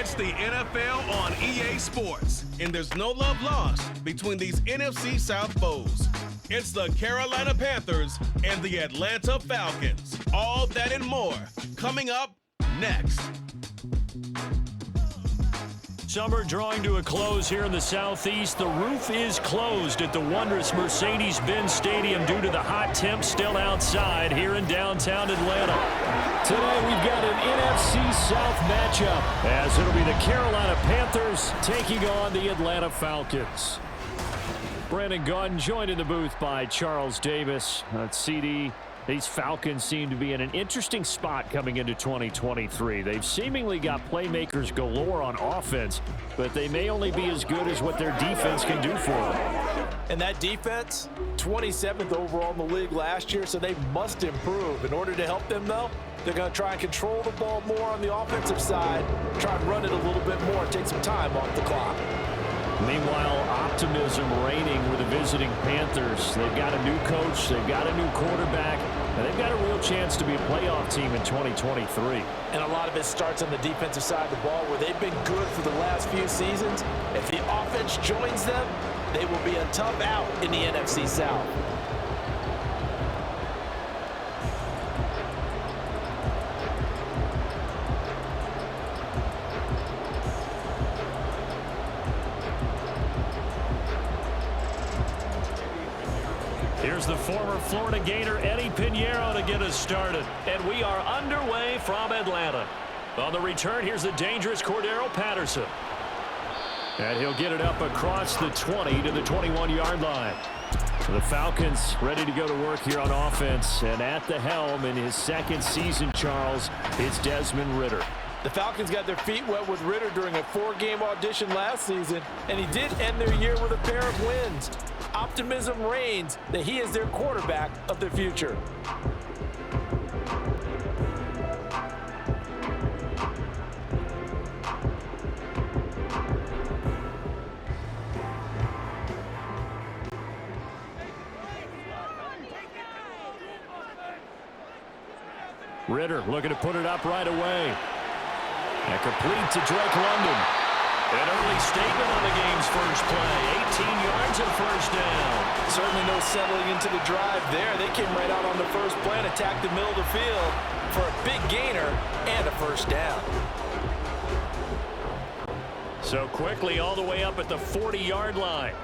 It's the NFL on EA Sports, and there's no love lost between these NFC South foes. It's the Carolina Panthers and the Atlanta Falcons. All that and more coming up next. Summer drawing to a close here in the Southeast. The roof is closed at the wondrous Mercedes-Benz Stadium due to the hot temps still outside here in downtown Atlanta. Today we've got an NFC South matchup as it'll be the Carolina Panthers taking on the Atlanta Falcons. Brandon Gaudin joined in the booth by Charles Davis. CD. These Falcons seem to be in an interesting spot coming into 2023. They've seemingly got playmakers galore on offense, but they may only be as good as what their defense can do for them. And that defense, 27th overall in the league last year, so they must improve. In order to help them, though, they're going to try and control the ball more on the offensive side, try and run it a little bit more, take some time off the clock. Meanwhile, optimism reigning with the visiting Panthers. They've got a new coach, they've got a new quarterback, and they've got a real chance to be a playoff team in 2023. And a lot of it starts on the defensive side of the ball where they've been good for the last few seasons. If the offense joins them, they will be a tough out in the NFC South. Here's the former Florida Gator Eddie Pinheiro to get us started. And we are underway from Atlanta. On the return, here's the dangerous Cordero Patterson. And he'll get it up across the 20 to the 21-yard line. The Falcons ready to go to work here on offense. And at the helm in his second season, Charles, it's Desmond Ridder. The Falcons got their feet wet with Ridder during a 4-game audition last season, and he did end their year with a pair of wins. Optimism reigns that he is their quarterback of the future. Ridder looking to put it up right away. And complete to Drake London. An early statement on the game's first play. 18 yards and first down. Certainly no settling into the drive there. They came right out on the first play and attacked the middle of the field for a big gainer and a first down. So quickly all the way up at the 40-yard line.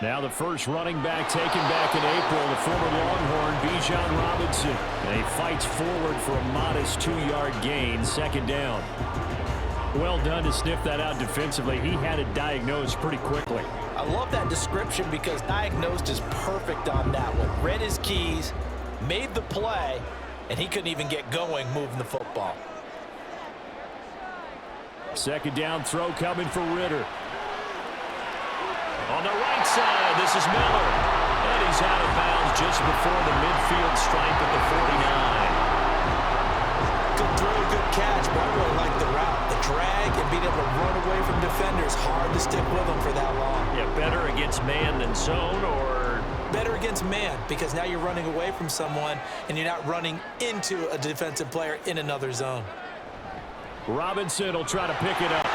Now the first running back taken back in April, the former Longhorn, Bijan Robinson. And he fights forward for a modest 2-yard gain, second down. Well done to sniff that out defensively. He had it diagnosed pretty quickly. I love that description because diagnosed is perfect on that one. Read his keys, made the play, and he couldn't even get going moving the football. Second down throw coming for Ridder. On the right side, this is Miller. And he's out of bounds just before the midfield stripe at the 49. Good throw, good catch, but I really like the route. The drag and being able to run away from defenders, hard to stick with them for that long. Yeah, better against man than zone, or? Better against man, because now you're running away from someone and you're not running into a defensive player in another zone. Robinson will try to pick it up.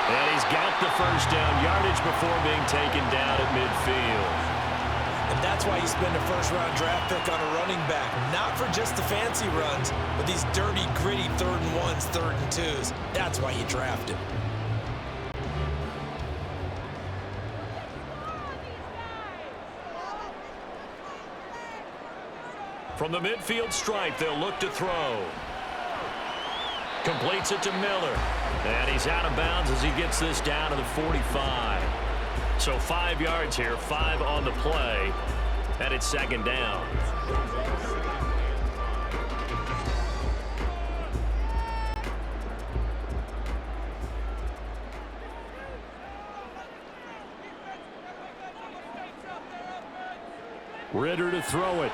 And he's got the first down yardage before being taken down at midfield. And that's why you spend a first-round draft pick on a running back. Not for just the fancy runs, but these dirty, gritty 3rd and 1s, 3rd and 2s. That's why you draft him. From the midfield stripe, they'll look to throw. Completes it to Miller. And he's out of bounds as he gets this down to the 45. So 5 yards here, 5 on the play. And it's second down. Ridder to throw it.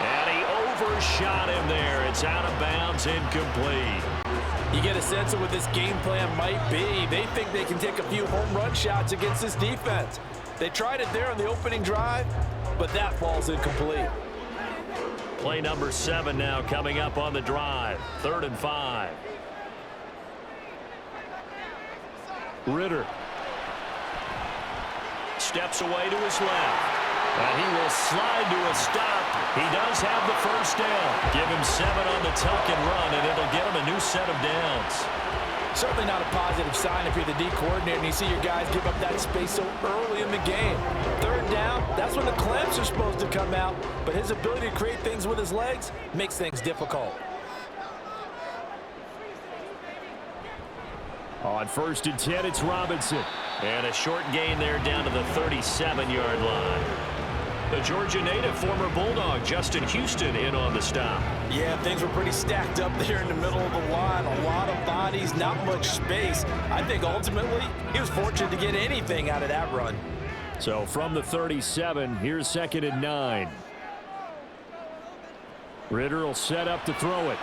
And he overshot him there. It's out of bounds, incomplete. You get a sense of what this game plan might be. They think they can take a few home run shots against this defense. They tried it there on the opening drive. but that falls incomplete. Play number 7 now coming up on the drive. 3rd and 5. Ritter steps away to his left. And he will slide to a stop. He does have the first down. Give him 7 on the tuck and run, and it'll get him a new set of downs. Certainly not a positive sign if you're the D coordinator and you see your guys give up that space so early in the game. 3rd down, that's when the clamps are supposed to come out, but his ability to create things with his legs makes things difficult. On 1st and 10, it's Robinson. And a short gain there down to the 37-yard line. The Georgia native, former Bulldog, Justin Houston, in on the stop. Yeah, things were pretty stacked up there in the middle of the line. A lot of bodies, not much space. I think ultimately he was fortunate to get anything out of that run. So from the 37, here's 2nd and 9. Ritter will set up to throw it.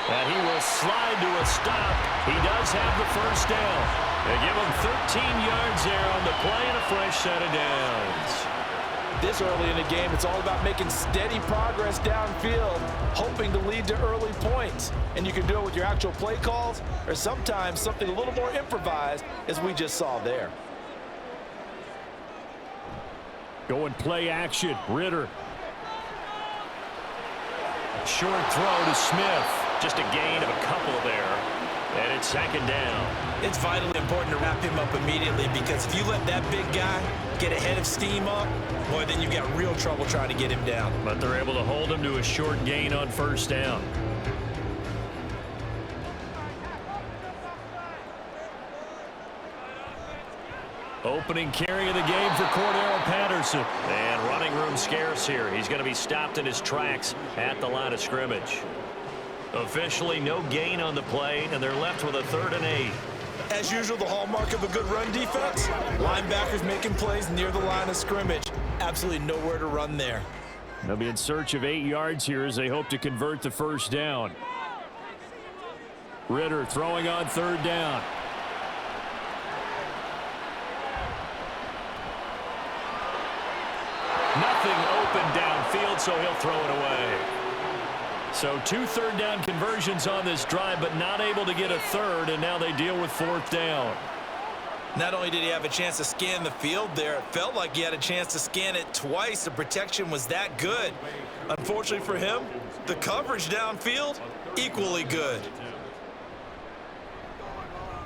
And he will slide to a stop. He does have the first down. They give him 13 yards there on the play and a fresh set of downs. This early in the game, it's all about making steady progress downfield, hoping to lead to early points. And you can do it with your actual play calls or sometimes something a little more improvised, as we just saw there. Going play action. Ritter. Short throw to Smith. Just a gain of a couple there. And it's 2nd down. It's vitally important to wrap him up immediately, because if you let that big guy get ahead of steam up, boy, then you've got real trouble trying to get him down. But they're able to hold him to a short gain on 1st down. Opening carry of the game for Cordero Patterson. And running room scarce here. He's going to be stopped in his tracks at the line of scrimmage. Officially no gain on the play, and they're left with a 3rd and 8. As usual, the hallmark of a good run defense, linebackers making plays near the line of scrimmage. Absolutely nowhere to run there. They'll be in search of 8 yards here as they hope to convert the 1st down. Ritter throwing on 3rd down. Nothing open downfield, so he'll throw it away. So 2 3rd down conversions on this drive, but not able to get a 3rd, and now they deal with 4th down. Not only did he have a chance to scan the field there, it felt like he had a chance to scan it twice. The protection was that good. Unfortunately for him, the coverage downfield, equally good.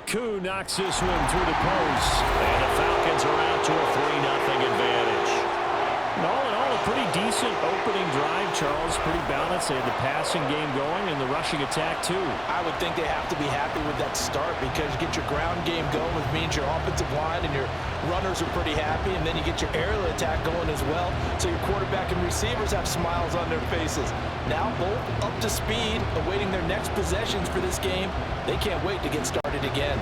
Koo knocks this one through the post, and the Falcons are out to a 3-0 advantage. All in all, a pretty decent opening drive, Charles. Pretty balanced. They had the passing game going and the rushing attack, too. I would think they have to be happy with that start, because you get your ground game going, which means your offensive line and your runners are pretty happy, and then you get your aerial attack going as well, so your quarterback and receivers have smiles on their faces. Now both up to speed, awaiting their next possessions for this game. They can't wait to get started again.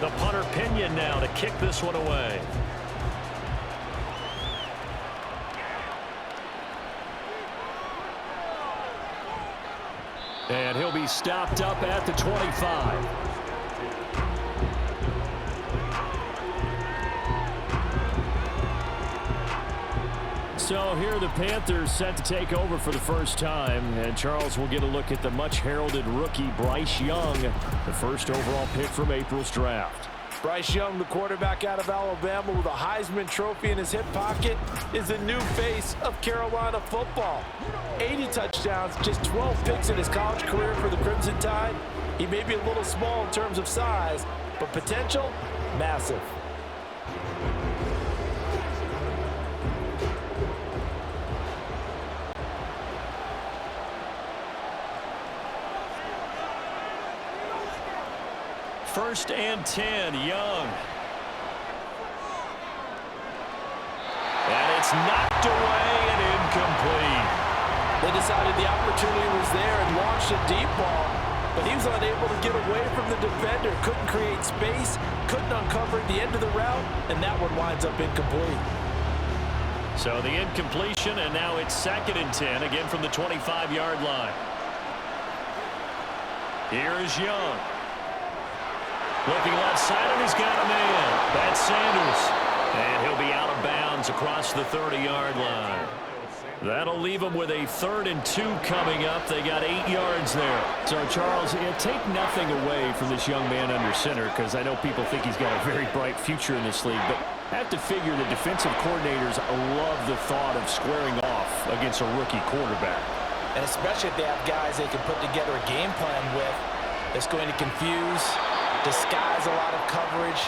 The punter Pinion now to kick this one away. And he'll be stopped up at the 25. So here are the Panthers set to take over for the first time. And Charles will get a look at the much-heralded rookie Bryce Young, the first overall pick from April's draft. Bryce Young, the quarterback out of Alabama with a Heisman Trophy in his hip pocket, is the new face of Carolina football. 80 touchdowns, just 12 picks in his college career for the Crimson Tide. He may be a little small in terms of size, but potential, massive. First and 10, Young. And it's knocked away and incomplete. They decided the opportunity was there and launched a deep ball, but he was unable to get away from the defender. Couldn't create space, couldn't uncover the end of the route, and that one winds up incomplete. So the incompletion, and now it's 2nd and 10, again from the 25-yard line. Here is Young. Looking left side, and he's got a man. That's Sanders. And he'll be out of bounds across the 30-yard line. That'll leave them with a 3rd and 2 coming up. They got 8 yards there. So, Charles, take nothing away from this young man under center, because I know people think he's got a very bright future in this league, but I have to figure the defensive coordinators love the thought of squaring off against a rookie quarterback. And especially if they have guys they can put together a game plan with that's going to confuse, disguise a lot of coverage,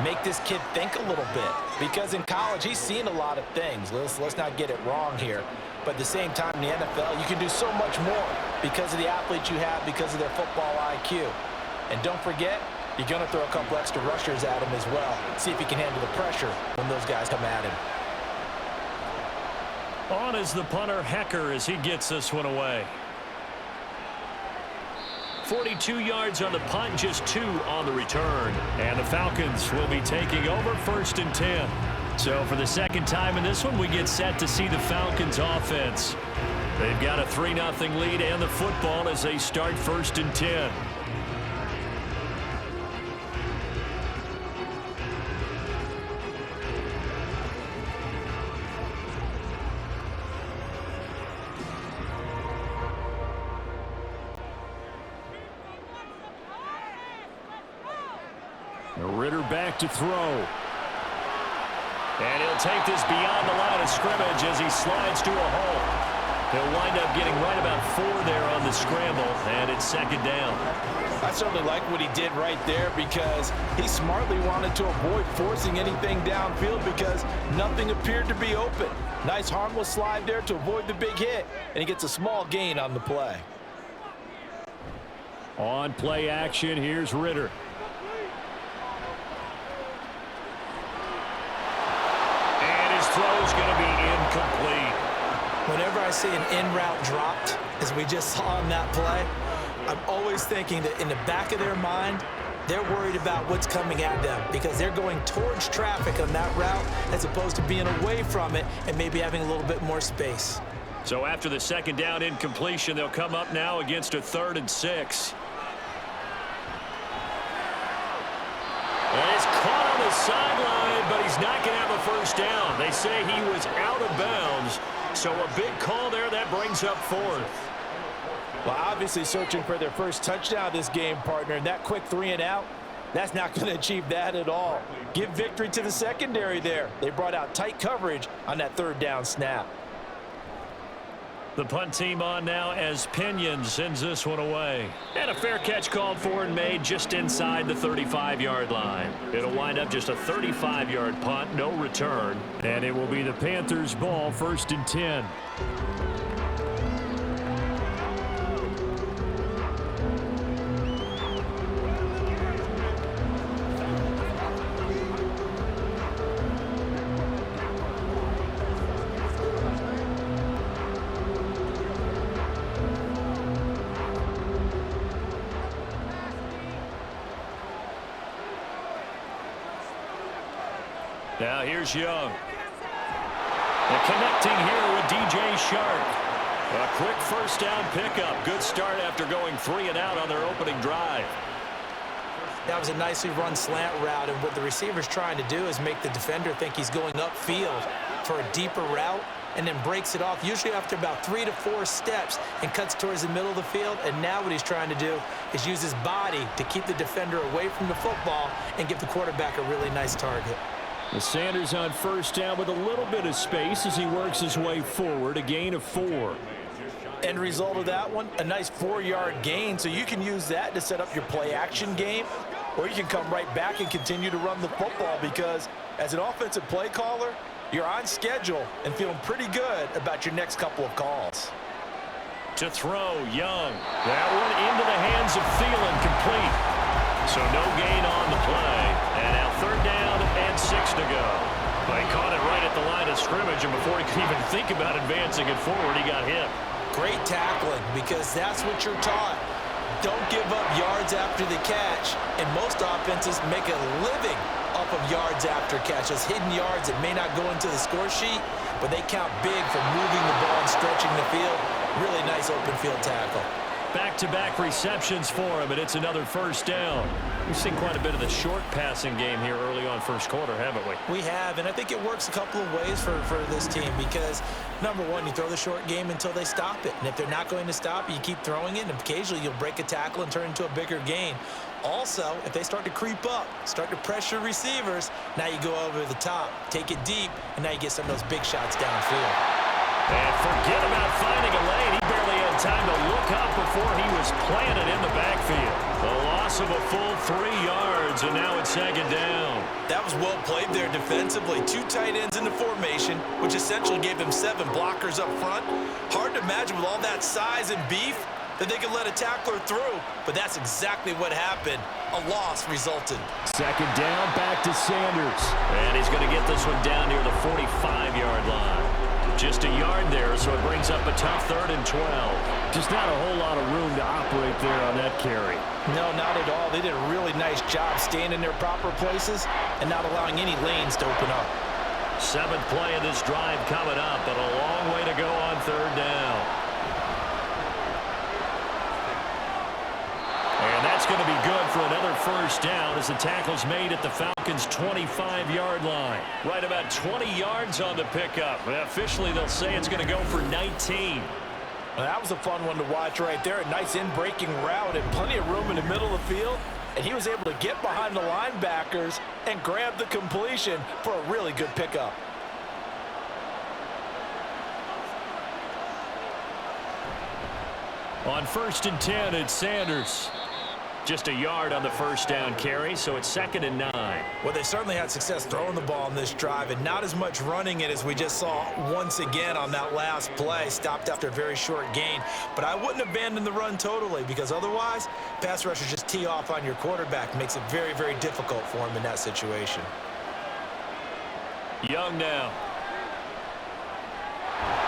make this kid think a little bit. Because in college, he's seen a lot of things. Let's not get it wrong here. But at the same time, in the NFL, you can do so much more because of the athletes you have, because of their football IQ. And don't forget, you're going to throw a couple extra rushers at him as well. See if he can handle the pressure when those guys come at him. On is the punter, Hecker, as he gets this one away. 42 yards on the punt, just 2 on the return. And the Falcons will be taking over 1st and 10. So for the second time in this one, we get set to see the Falcons offense. They've got a 3-0 lead and the football as they start 1st and 10. Ritter back to throw. And he'll take this beyond the line of scrimmage as he slides to a hole. He'll wind up getting right about 4 there on the scramble, and it's 2nd down. I certainly like what he did right there because he smartly wanted to avoid forcing anything downfield because nothing appeared to be open. Nice harmless slide there to avoid the big hit, and he gets a small gain on the play. On play action, here's Ritter. Throw's going to be incomplete. Whenever I see an in route dropped, as we just saw on that play, I'm always thinking that in the back of their mind, they're worried about what's coming at them because they're going towards traffic on that route as opposed to being away from it and maybe having a little bit more space. So after the 2nd down incompletion, they'll come up now against a 3rd and 6. And it's caught on the sideline, but he's not going to have a 1st down. They say he was out of bounds, so a big call there. That brings up 4th. Well, obviously searching for their first touchdown this game, partner, and that quick 3 and out, that's not going to achieve that at all. Give victory to the secondary there. They brought out tight coverage on that 3rd down snap. The punt team on now as Pinion sends this one away. And a fair catch called for and made just inside the 35-yard line. It'll wind up just a 35-yard punt, no return. And it will be the Panthers' ball, 1st and 10. Now here's Young. And connecting here with DJ Shark. A quick 1st down pickup. Good start after going 3 and out on their opening drive. That was a nicely run slant route, and what the receiver's trying to do is make the defender think he's going upfield for a deeper route and then breaks it off, usually after about 3 to 4 steps, and cuts towards the middle of the field. And now what he's trying to do is use his body to keep the defender away from the football and give the quarterback a really nice target. The Sanders on 1st down with a little bit of space as he works his way forward, a gain of 4. End result of that one, a nice 4-yard gain, so you can use that to set up your play-action game, or you can come right back and continue to run the football because as an offensive play caller, you're on schedule and feeling pretty good about your next couple of calls. To throw, Young. That one into the hands of Thielen, complete. So no gain on the play. And now 3rd down and 6 to go. They caught it right at the line of scrimmage, and before he could even think about advancing it forward, he got hit. Great tackling because that's what you're taught. Don't give up yards after the catch. And most offenses make a living off of yards after catch. Those hidden yards that may not go into the score sheet, but they count big for moving the ball and stretching the field. Really nice open field tackle. Back-to-back receptions for him, and it's another first down. We've seen quite a bit of the short passing game here early on first quarter, haven't we? We have, and I think it works a couple of ways for this team because, number one, you throw the short game until they stop it. And if they're not going to stop it, you keep throwing it, and occasionally you'll break a tackle and turn it into a bigger gain. Also, if they start to creep up, start to pressure receivers, now you go over the top, take it deep, and now you get some of those big shots downfield. And forget about finding a lane. He barely had time to look up before he was planted in the backfield. The loss of a full 3 yards, and now it's second down. That was well played there defensively. 2 tight ends in the formation, which essentially gave him 7 blockers up front. Hard to imagine with all that size and beef that they could let a tackler through, but that's exactly what happened. A loss resulted. Second down, back to Sanders. And he's going to get this one down near the 45-yard line. Just a yard there, so it brings up a tough 3rd and 12. Just not a whole lot of room to operate there on that carry. No, not at all. They did a really nice job staying in their proper places and not allowing any lanes to open up. 7th play of this drive coming up, but a long way to go on 3rd down. And that's going to be good for another first down as the tackle's made at the Falcons' 25-yard line. Right about 20 yards on the pickup. Officially, they'll say it's going to go for 19. Well, that was a fun one to watch right there. A nice in-breaking route and plenty of room in the middle of the field. And he was able to get behind the linebackers and grab the completion for a really good pickup. On 1st and 10, it's Sanders. Just a yard on the first down carry, so it's 2nd and 9. Well, they certainly had success throwing the ball in this drive, and not as much running it as we just saw once again on that last play. Stopped after a very short gain. But I wouldn't abandon the run totally, because otherwise, pass rushers just tee off on your quarterback. Makes it very, very difficult for him in that situation. Young now.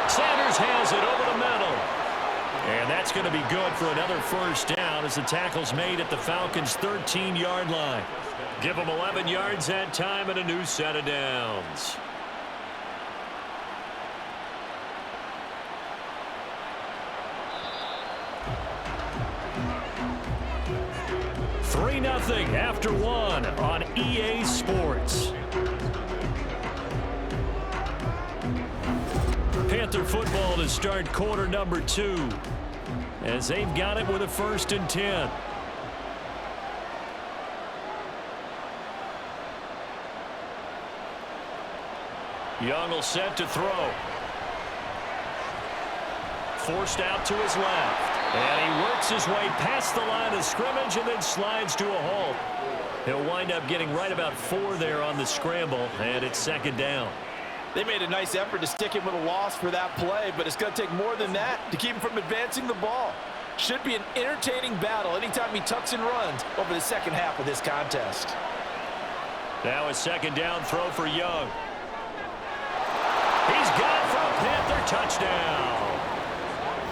Sanders has it over the middle. And that's going to be good for another first down as the tackle's made at the Falcons' 13-yard line. Give them 11 yards that time and a new set of downs. Three 3-0 after 1 on EA Sports. Panther football to start quarter number 2 as they've got it with a 1st and 10. Young will set to throw. Forced out to his left. And he works his way past the line of scrimmage and then slides to a halt. He'll wind up getting right about 4 there on the scramble, and it's 2nd down. They made a nice effort to stick him with a loss for that play, but it's going to take more than that to keep him from advancing the ball. Should be an entertaining battle anytime he tucks and runs over the second half of this contest. Now a 2nd down throw for Young. He's got it for a Panther touchdown.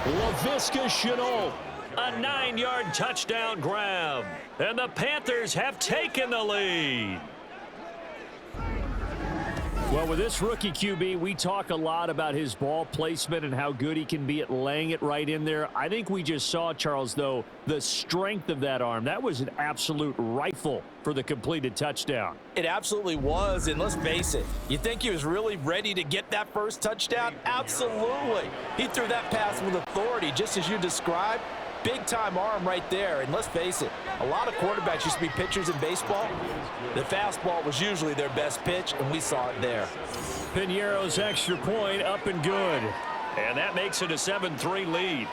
Laviska Shenault, a 9-yard touchdown grab. And the Panthers have taken the lead. Well, with this rookie QB, we talk a lot about his ball placement and how good he can be at laying it right in there. I think we just saw, Charles, though, the strength of that arm. That was an absolute rifle for the completed touchdown. It absolutely was, and let's face it, you think he was really ready to get that first touchdown? Absolutely. He threw that pass with authority, just as you described. Big-time arm right there, and let's face it, a lot of quarterbacks used to be pitchers in baseball. The fastball was usually their best pitch, and we saw it there. Piñeiro's extra point up and good. And that makes it a 7-3 lead.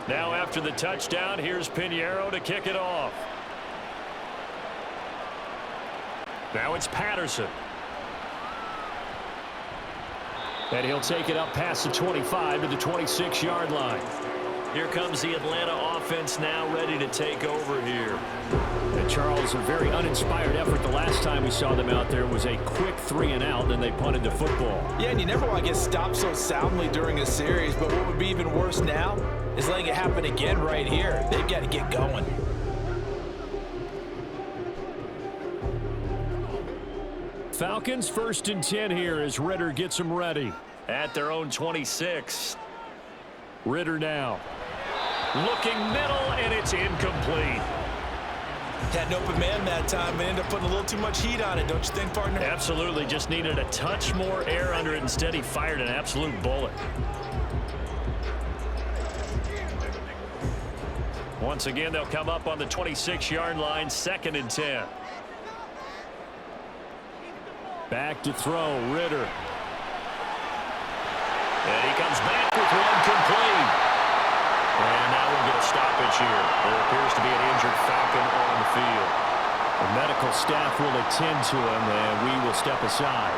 Now after the touchdown, here's Piñeiro to kick it off. Now it's Patterson. And he'll take it up past the 25 to the 26-yard line. Here comes the Atlanta offense now ready to take over here. And Charles, a very uninspired effort. The last time we saw them out there was a quick 3-and-out, and they punted the football. Yeah, and you never want to get stopped so soundly during a series, but what would be even worse now is letting it happen again right here. They've got to get going. Falcons 1st and 10 here as Ritter gets them ready. At their own 26. Ritter now. Looking middle, and it's incomplete. Had an open man that time and ended up putting a little too much heat on it, don't you think, partner? Absolutely. Just needed a touch more air under it. Instead, he fired an absolute bullet. Once again, they'll come up on the 26-yard line, 2nd and 10. Back to throw, Ritter. And he comes back with one complete. And now we'll get a stoppage here. There appears to be an injured Falcon on the field. The medical staff will attend to him, and we will step aside.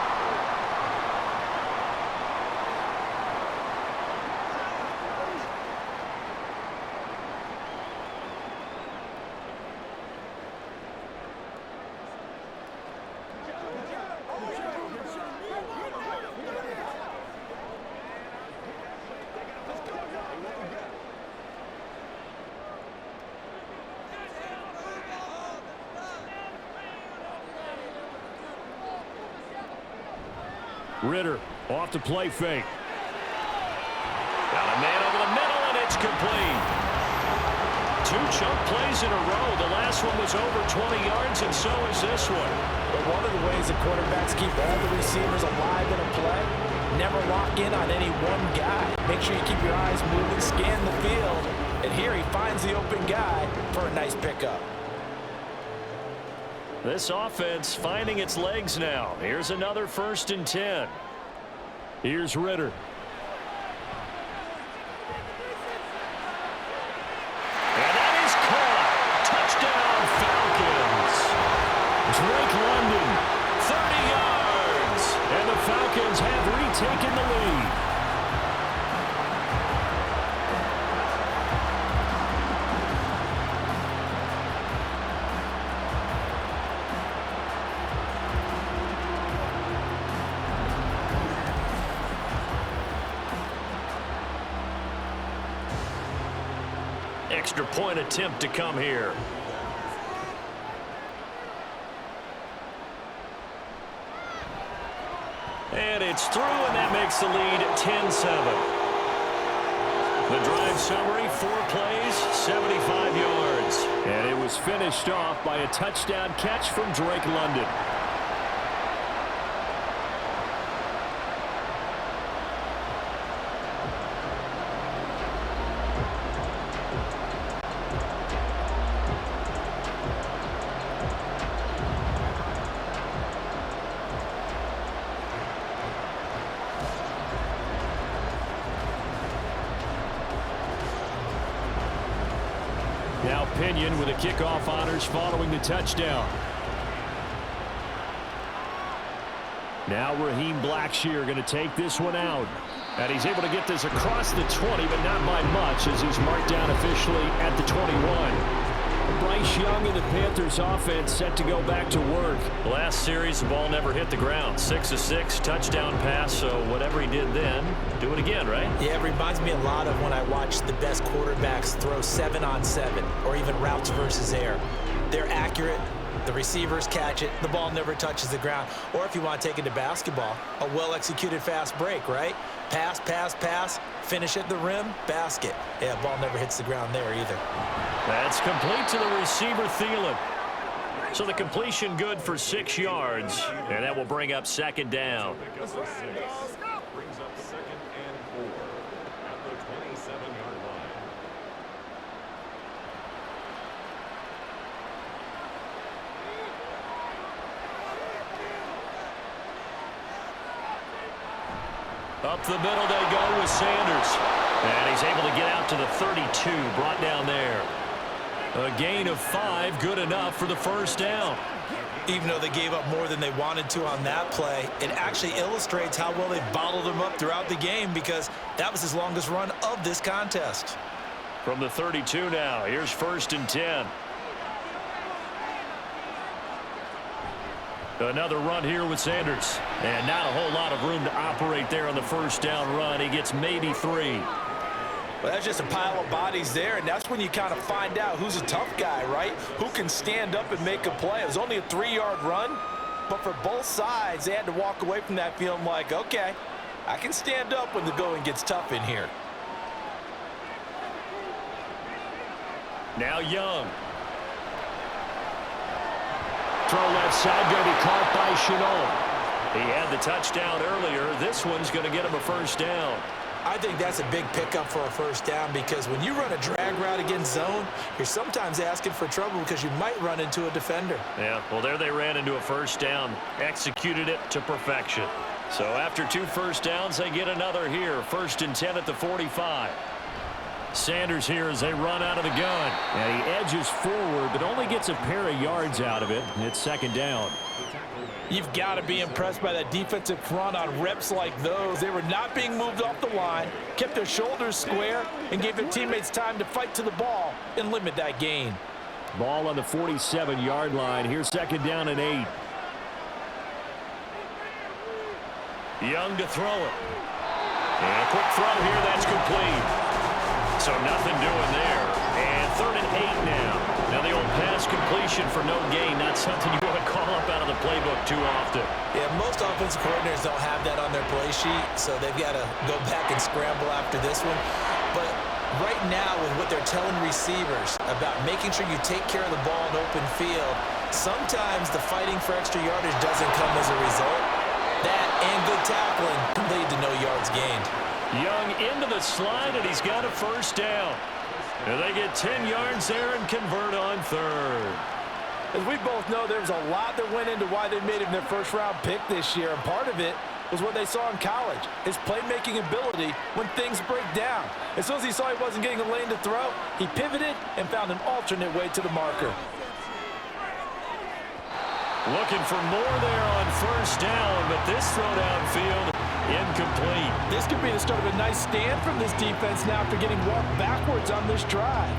Ritter off the play fake. Got a man over the middle, and it's complete. 2 chunk plays in a row. The last one was over 20 yards, and so is this one. But one of the ways that quarterbacks keep all the receivers alive in a play, never lock in on any one guy. Make sure you keep your eyes moving, scan the field, and here he finds the open guy for a nice pickup. This offense finding its legs now. Here's another 1st and 10. Here's Ritter. And that is caught. Touchdown, Falcons. Drake London. 30 yards. And the Falcons have retaken the lead. Extra point attempt to come here. And it's through, and that makes the lead 10-7. The drive summary, 4 plays, 75 yards. And it was finished off by a touchdown catch from Drake London. Now Pinion with the kickoff honors following the touchdown. Now Raheem Blackshear going to take this one out. And he's able to get this across the 20, but not by much as he's marked down officially at the 21. Bryce Young and the Panthers offense set to go back to work. Last series, the ball never hit the ground. 6 of 6, touchdown pass, so whatever he did then, do it again, right? Yeah, it reminds me a lot of when I watched the best quarterbacks throw 7-on-7 or even routes versus air. They're accurate. The receivers catch it. The ball never touches the ground. Or if you want to take it to basketball, a well-executed fast break, right? Pass, pass, pass, finish at the rim, basket. Yeah, ball never hits the ground there either. That's complete to the receiver, Thielen. So the completion good for 6 yards, and that will bring up 2nd down. Brings up 2nd and 4 at the 27-yard line. Up the middle they go with Sanders. And he's able to get out to the 32, brought down there. A gain of 5, good enough for the 1st down. Even though they gave up more than they wanted to on that play, it actually illustrates how well they bottled them up throughout the game because that was his longest run of this contest. From the 32 now, here's 1st and 10. Another run here with Sanders. And not a whole lot of room to operate there on the 1st down run. He gets maybe 3. Well, that's just a pile of bodies there, and that's when you kind of find out who's a tough guy, right? Who can stand up and make a play. It was only a 3-yard run, but for both sides, they had to walk away from that feeling like, okay, I can stand up when the going gets tough in here. Now Young. Throw left side, going to be caught by Chenault. He had the touchdown earlier. This one's going to get him a 1st down. I think that's a big pickup for a 1st down because when you run a drag route against zone, you're sometimes asking for trouble because you might run into a defender. Yeah, well, there they ran into a 1st down. Executed it to perfection. So after 2 1st downs, they get another here. 1st and 10 at the 45. Sanders here as they run out of the gun. And he edges forward, but only gets a pair of yards out of it. It's 2nd down. You've got to be impressed by that defensive front on reps like those. They were not being moved off the line, kept their shoulders square, and gave their teammates time to fight to the ball and limit that gain. Ball on the 47-yard line. Here's 2nd down and 8. Young to throw it. And a quick throw here. That's complete. So nothing doing there. And 3rd and 8 now. Now the old pass completion for no gain, not something you want to call up out of the playbook too often. Yeah, most offensive coordinators don't have that on their play sheet, so they've got to go back and scramble after this one. But right now, with what they're telling receivers about making sure you take care of the ball in open field, sometimes the fighting for extra yardage doesn't come as a result. That and good tackling lead to no yards gained. Young into the slide, and he's got a 1st down. And they get 10 yards there and convert on 3rd. As we both know, there was a lot that went into why they made him their 1st-round pick this year, and part of it was what they saw in college, his playmaking ability when things break down. As soon as he saw he wasn't getting a lane to throw, he pivoted and found an alternate way to the marker. Looking for more there on 1st down, but this throw downfield incomplete. This could be the start of a nice stand from this defense now after getting walked backwards on this drive.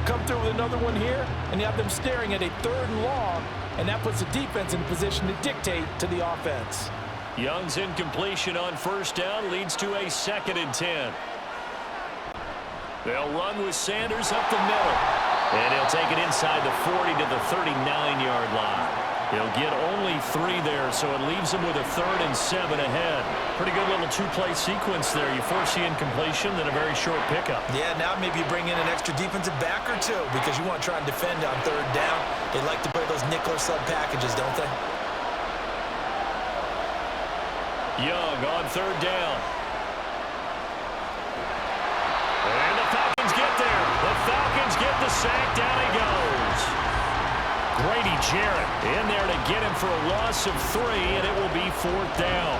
Come through with another one here, and you have them staring at a 3rd and long, and that puts the defense in position to dictate to the offense. Young's incompletion on 1st down leads to a 2nd and 10. They'll run with Sanders up the middle, and he'll take it inside the 40 to the 39-yard line. He'll get only 3 there, so it leaves him with a 3rd and 7 ahead. Pretty good little 2-play sequence there. You force the incompletion, then a very short pickup. Yeah, now maybe you bring in an extra defensive back or 2 because you want to try and defend on 3rd down. They like to play those nickel sub packages, don't they? Young on 3rd down. And the Falcons get there. The Falcons get the sack. Down he goes. Grady Jarrett in there to get him for a loss of 3, and it will be 4th down.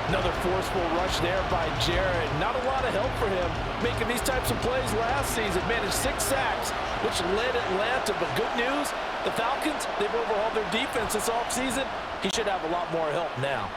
Another forceful rush there by Jarrett. Not a lot of help for him making these types of plays last season. Managed 6 sacks, which led Atlanta. But good news, the Falcons, they've overhauled their defense this offseason. He should have a lot more help now.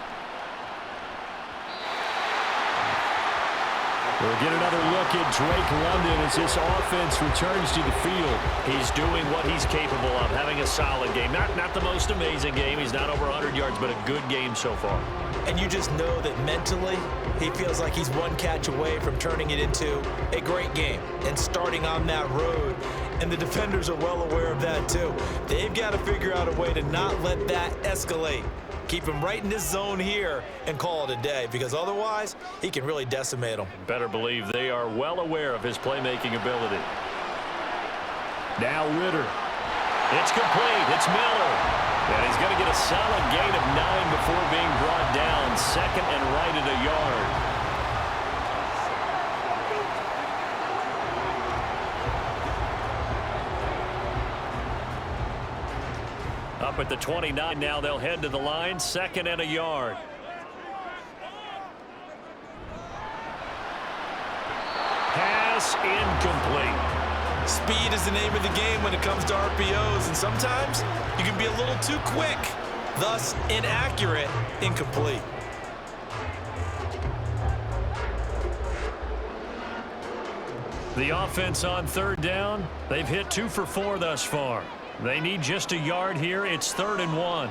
We'll get another look at Drake London as this offense returns to the field. He's doing what he's capable of, having a solid game. Not the most amazing game. He's not over 100 yards, but a good game so far. And you just know that mentally, he feels like he's one catch away from turning it into a great game and starting on that road. And the defenders are well aware of that too. They've got to figure out a way to not let that escalate. Keep him right in this zone here and call it a day, because otherwise he can really decimate them. Better believe they are well aware of his playmaking ability. Now Ritter. It's complete. It's Miller. And he's going to get a solid gain of 9 before being brought down. 2nd and right at a yard. Up at the 29 now, they'll head to the line. 2nd and a yard. Pass incomplete. Speed is the name of the game when it comes to RPOs, and sometimes you can be a little too quick, thus inaccurate, incomplete. The offense on third down, they've hit 2 for 4 thus far. They need just a yard here. It's 3rd and 1. Open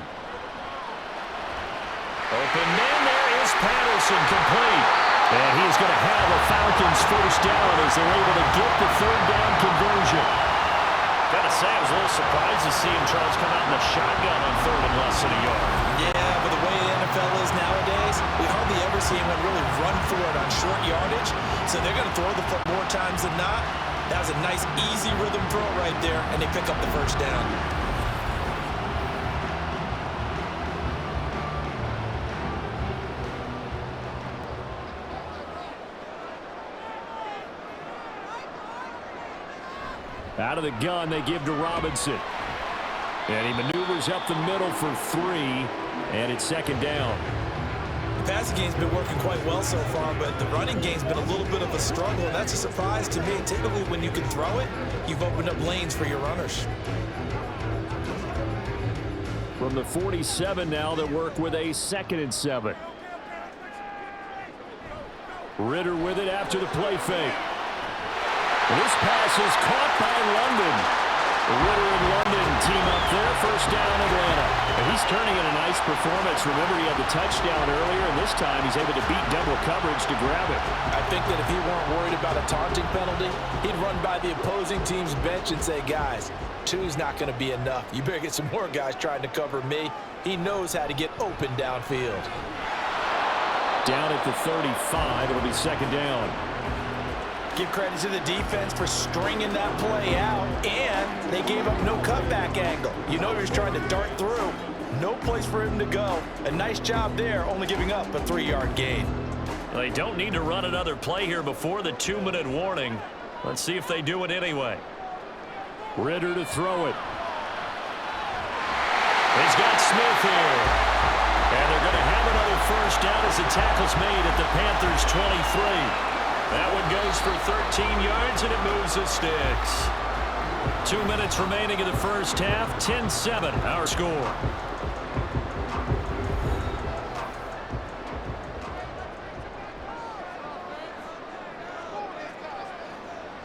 man, there is Patterson, complete. And he's going to have a Falcons first down as they're able to get the 3rd down conversion. Got to say, I was a little surprised to see him try to come out in the shotgun on 3rd and less than a yard. Yeah, but the way the NFL is nowadays, we hardly ever see anyone really run for it on short yardage. So they're going to throw the foot more times than not. That was a nice, easy rhythm throw right there, and they pick up the first down. Out of the gun, they give to Robinson. And he maneuvers up the middle for 3, and it's 2nd down. The passing game's been working quite well so far, but the running game's been a little bit of a struggle, and that's a surprise to me. Typically, when you can throw it, you've opened up lanes for your runners. From the 47 now, they work with a 2nd and 7. Ritter with it after the play fake. This pass is caught by London. Ritter and London team up there. First down, Atlanta. And he's turning in a nice performance. Remember, he had the touchdown earlier, and this time he's able to beat double coverage to grab it. I think that if he weren't worried about a taunting penalty, he'd run by the opposing team's bench and say, guys, 2's not going to be enough. You better get some more guys trying to cover me. He knows how to get open downfield. Down at the 35, it'll be 2nd down. Give credit to the defense for stringing that play out, and they gave up no cutback angle. You know he was trying to dart through. No place for him to go. A nice job there, only giving up a 3-yard gain. They don't need to run another play here before the 2-minute warning. Let's see if they do it anyway. Ritter to throw it. He's got Smith here. And they're going to have another first down as the tackle's made at the Panthers' 23. That one goes for 13 yards, and it moves the sticks. 2 minutes remaining in the first half. 10-7, our score.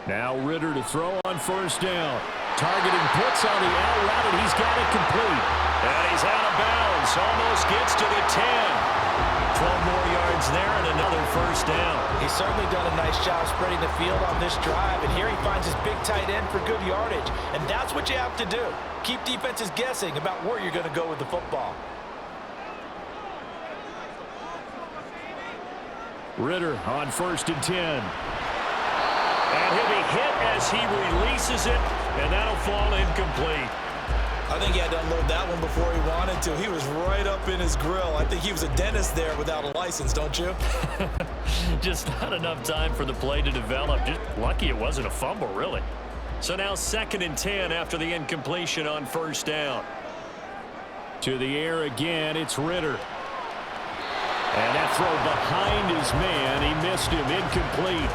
Now Ritter to throw on first down. Targeting puts on the out route, and he's got it complete. And he's out of bounds. Almost gets to the 10. 12 more yards there and another first down. He's certainly done a nice job spreading the field on this drive, and here he finds his big tight end for good yardage. And that's what you have to do. Keep defenses guessing about where you're going to go with the football. Ritter on 1st and 10. And he'll be hit as he releases it, and that'll fall incomplete. I think he had to unload that one before he wanted to. He was right up in his grill. I think he was a dentist there without a license, don't you? Just not enough time for the play to develop. Just lucky it wasn't a fumble, really. So now 2nd and 10 after the incompletion on first down. To the air again, it's Ritter. And that throw behind his man, he missed him, incomplete.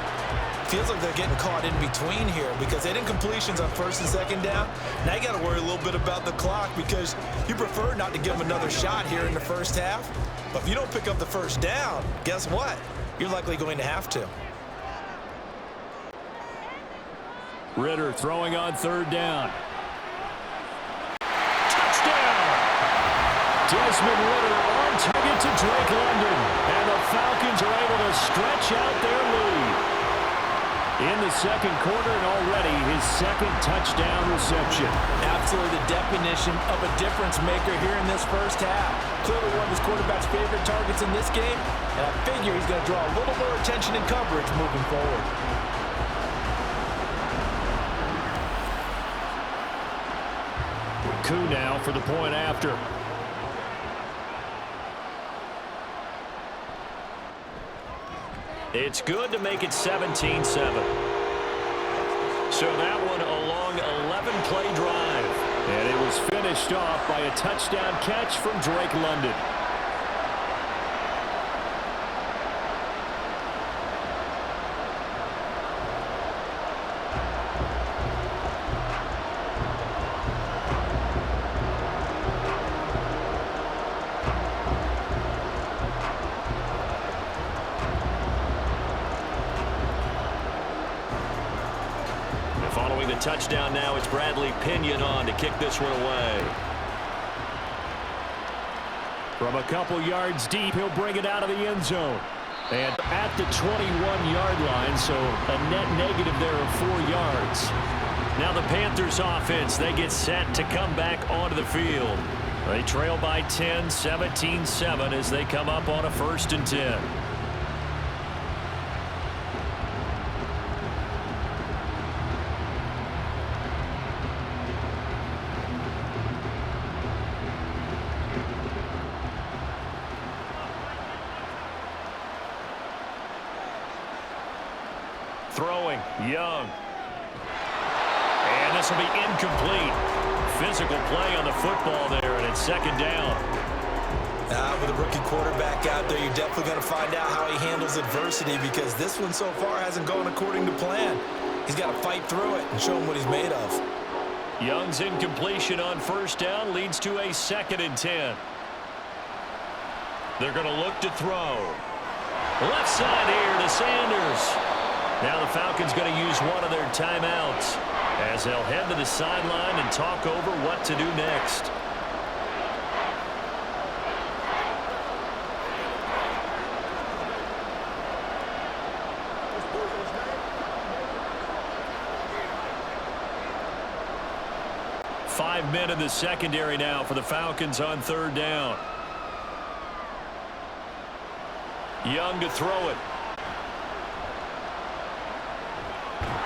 Feels like they're getting caught in between here because they didn't completions on 1st and 2nd down. Now you got to worry a little bit about the clock because you prefer not to give them another shot here in the first half. But if you don't pick up the first down, guess what? You're likely going to have to. Ritter throwing on 3rd down. Touchdown! Desmond Ritter on target to Drake London. And the Falcons are able to stretch out their lead. In the 2nd quarter, and already his 2nd touchdown reception. Absolutely the definition of a difference maker here in this first half. Clearly one of his quarterback's favorite targets in this game, and I figure he's going to draw a little more attention and coverage moving forward. Koo now for the point after. It's good to make it 17-7. So that one a long 11-play drive. And it was finished off by a touchdown catch from Drake London. the touchdown now. It's Bradley Pinion on to kick this one away. From a couple yards deep, he'll bring it out of the end zone. And at the 21-yard line, so a net negative there of 4 yards. Now the Panthers offense, they get set to come back onto the field. They trail by 10, 17-7 as they come up on a 1st and 10. Throwing, Young. And this will be incomplete. Physical play on the football there, and it's 2nd down. With a rookie quarterback out there, you're definitely going to find out how he handles adversity, because this one so far hasn't gone according to plan. He's got to fight through it and show him what he's made of. Young's incompletion on 1st down leads to a 2nd and 10. They're going to look to throw. Left side here to Sanders. Now the Falcons going to use one of their timeouts as they'll head to the sideline and talk over what to do next. Five men in the secondary now for the Falcons on 3rd down. Young to throw it.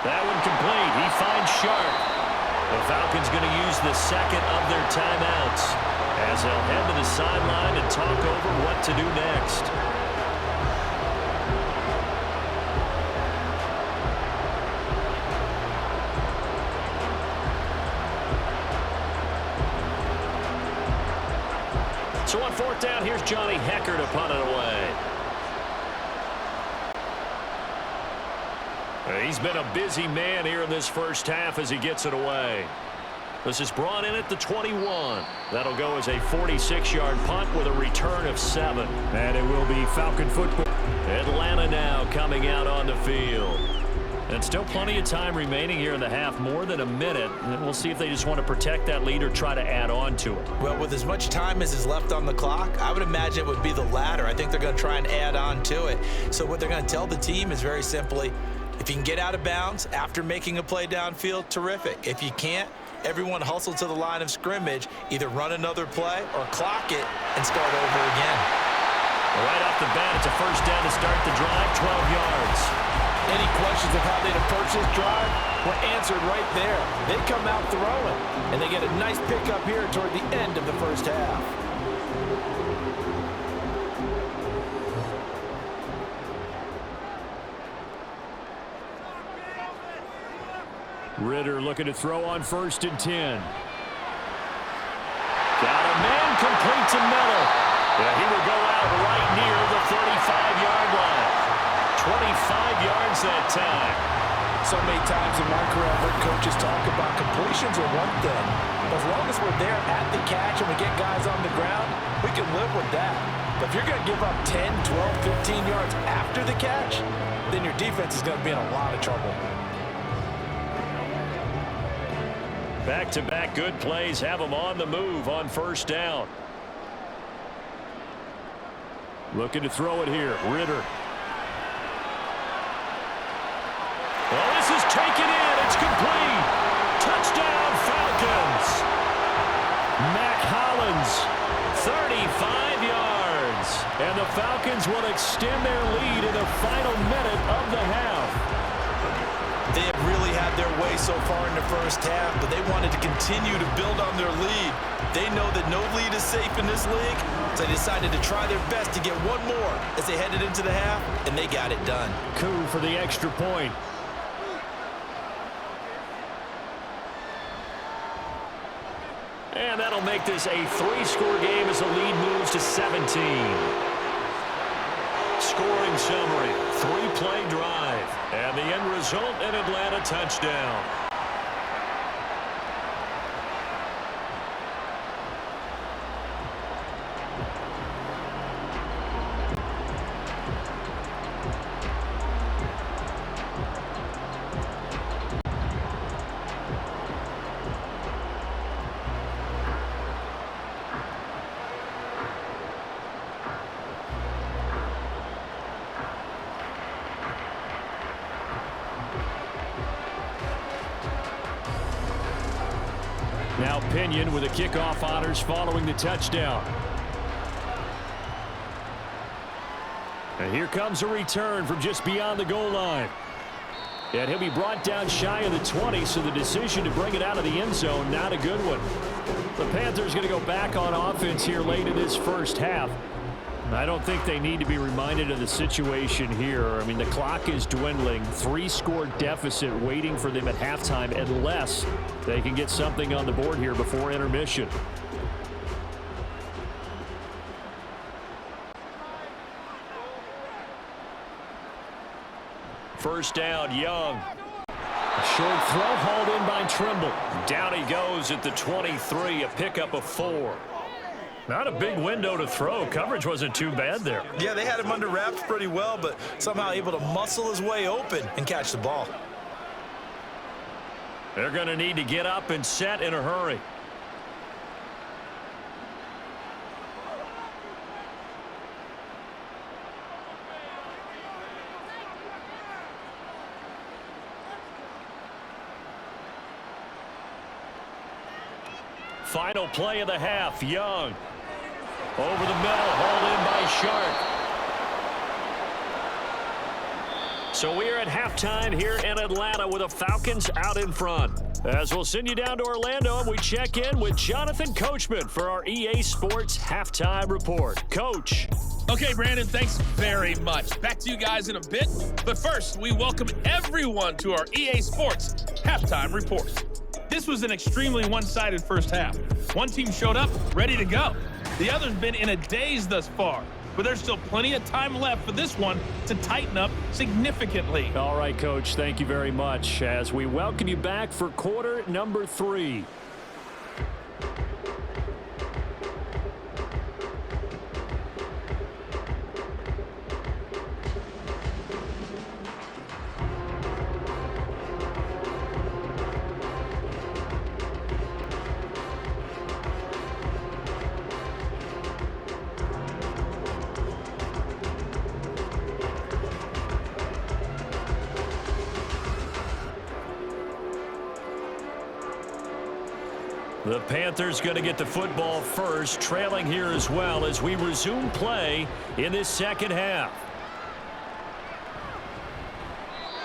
That one complete. He finds Sharp. The Falcons going to use the 2nd of their timeouts as they'll head to the sideline and talk over what to do next. So on 4th down, here's Johnny Hecker to punt it away. He's been a busy man here in this 1st half as he gets it away. This is brought in at the 21. That'll go as a 46-yard punt with a return of 7. And it will be Falcon football. Atlanta now coming out on the field. And still plenty of time remaining here in the half, more than a minute. And we'll see if they just want to protect that lead or try to add on to it. Well, with as much time as is left on the clock, I would imagine it would be the latter. I think they're going to try and add on to it. So what they're going to tell the team is very simply, if you can get out of bounds after making a play downfield, terrific. If you can't, everyone hustle to the line of scrimmage, either run another play or clock it and start over again. Right off the bat, it's a 1st down to start the drive, 12 yards. Any questions of how they'd approach this drive were answered right there. They come out throwing, and they get a nice pickup here toward the end of the 1st half. Ritter looking to throw on 1st and 10. Got a man complete to Miller. Yeah, he will go out right near the 35-yard line. 25 yards that time. So many times in my career, I've heard coaches talk about completions are one thing. But as long as we're there at the catch and we get guys on the ground, we can live with that. But if you're going to give up 10, 12, 15 yards after the catch, then your defense is going to be in a lot of trouble. Back-to-back good plays have them on the move on 1st down. Looking to throw it here. Ritter. Well, this is taken in. It's complete. Touchdown, Falcons. Mac Hollins, 35 yards. And the Falcons will extend their lead in the final minute of the half. They have really had their way so far in the 1st half, but they wanted to continue to build on their lead. They know that no lead is safe in this league, so they decided to try their best to get one more as they headed into the half, and they got it done. Coup for the extra point. And that'll make this a 3-score game as the lead moves to 17. Scoring summary, 3-play drive, and the end result, an Atlanta touchdown. Pinion with the kickoff honors following the touchdown. And here comes a return from just beyond the goal line. And he'll be brought down shy of the 20, so the decision to bring it out of the end zone, not a good one. The Panthers going to go back on offense here late in this first half. I don't think they need to be reminded of the situation here. I mean, the clock is dwindling. 3-score deficit waiting for them at halftime unless they can get something on the board here before intermission. First down, Young. A short throw hauled in by Trimble. Down he goes at the 23, a pickup of 4. Not a big window to throw. Coverage wasn't too bad there. Yeah, they had him under wraps pretty well, but somehow able to muscle his way open and catch the ball. They're going to need to get up and set in a hurry. Final play of the half, Young. Over the middle, hauled in by Sharp. So we are at halftime here in Atlanta with the Falcons out in front. As we'll send you down to Orlando and we check in with Jonathan Coachman for our EA Sports Halftime Report. Coach. Okay, Brandon, thanks very much. Back to you guys in a bit. But first, we welcome everyone to our EA Sports Halftime Report. This was an extremely one-sided first half. One team showed up, ready to go. The other's been in a daze thus far, but there's still plenty of time left for this one to tighten up significantly. All right, Coach, thank you very much as we welcome you back for quarter number 3. The Panthers going to get the football first, trailing here as well as we resume play in this second half.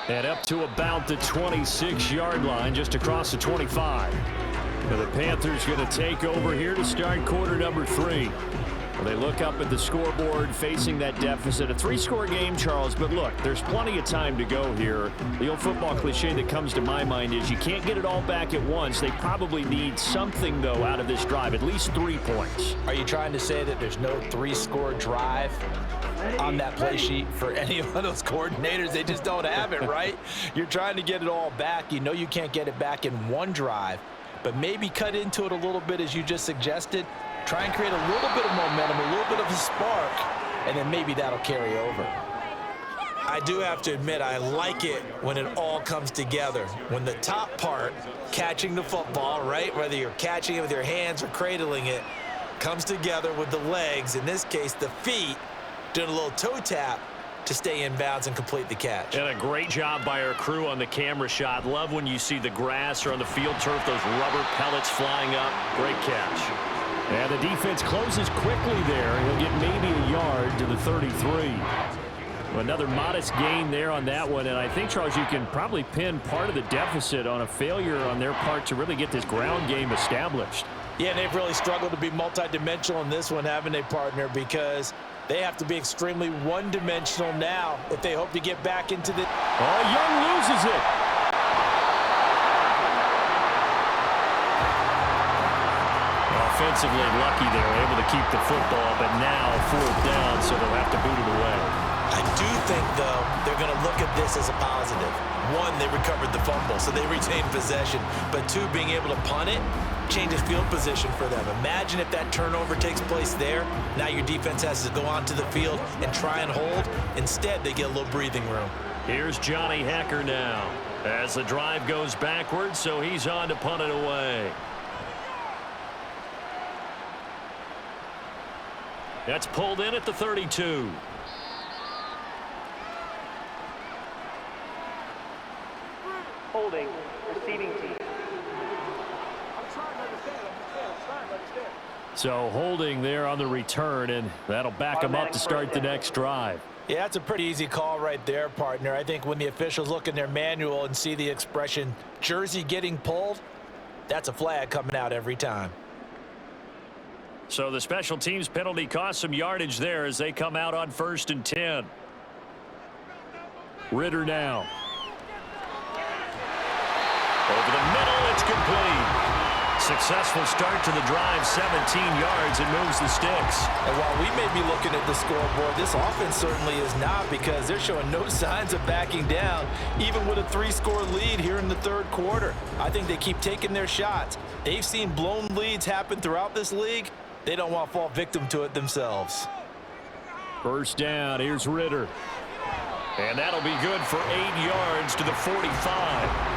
And up to about the 26-yard line, just across the 25. And the Panthers going to take over here to start quarter number 3. They look up at the scoreboard facing that deficit. A 3-score game, Charles, but look, there's plenty of time to go here. The old football cliche that comes to my mind is you can't get it all back at once. They probably need something, though, out of this drive, at least 3 points. Are you trying to say that there's no 3-score drive on that play sheet for any of those coordinators? They just don't have it, right? You're trying to get it all back. You know you can't get it back in one drive, but maybe cut into it a little bit as you just suggested. Try and create a little bit of momentum, a little bit of a spark, and then maybe that'll carry over. I do have to admit, I like it when it all comes together. When the top part, catching the football, right, whether you're catching it with your hands or cradling it, comes together with the legs, in this case the feet, doing a little toe tap to stay in bounds and complete the catch. And a great job by our crew on the camera shot. Love when you see the grass or on the field turf, those rubber pellets flying up. Great catch. And the defense closes quickly there. He'll get maybe a yard to the 33. Another modest gain there on that one. And I think, Charles, you can probably pin part of the deficit on a failure on their part to really get this ground game established. Yeah, and they've really struggled to be multidimensional in this one, haven't they, partner? Because they have to be extremely one-dimensional now if they hope to get back into the... Oh, Young loses it. Offensively lucky there, able to keep the football, but now 4th down, so they'll have to boot it away. I do think, though, they're going to look at this as a positive. 1, they recovered the fumble, so they retained possession. But 2, being able to punt it changes field position for them. Imagine if that turnover takes place there. Now your defense has to go onto the field and try and hold. Instead, they get a little breathing room. Here's Johnny Hecker now as the drive goes backwards, so he's on to punt it away. That's pulled in at the 32. Holding, receiving team. I'm trying to understand. So holding there on the return, and that'll back them up to start the next drive. Yeah, that's a pretty easy call right there, partner. I think when the officials look in their manual and see the expression jersey getting pulled, that's a flag coming out every time. So the special teams penalty cost some yardage there as they come out on 1st and 10. Ritter now. Over the middle, it's complete. Successful start to the drive, 17 yards, and moves the sticks. And while we may be looking at the scoreboard, this offense certainly is not, because they're showing no signs of backing down, even with a 3-score lead here in the 3rd quarter. I think they keep taking their shots. They've seen blown leads happen throughout this league. They don't want to fall victim to it themselves. First down, here's Ritter. And that'll be good for 8 yards to the 45.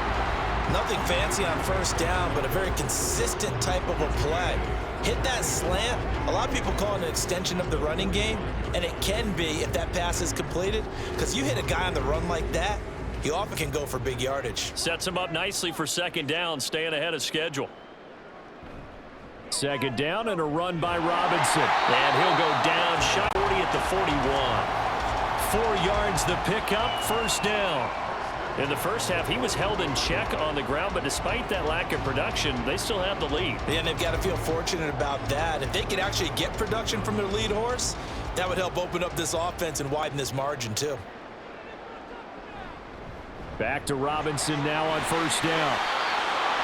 Nothing fancy on first down, but a very consistent type of a play. Hit that slant. A lot of people call it an extension of the running game, and it can be if that pass is completed, because you hit a guy on the run like that, he often can go for big yardage. Sets him up nicely for 2nd down, staying ahead of schedule. 2nd down and a run by Robinson. And he'll go down, shot 40 at the 41. 4 yards the pickup, first down. In the first half, he was held in check on the ground, but despite that lack of production, they still have the lead. And they've got to feel fortunate about that. If they could actually get production from their lead horse, that would help open up this offense and widen this margin too. Back to Robinson now on first down.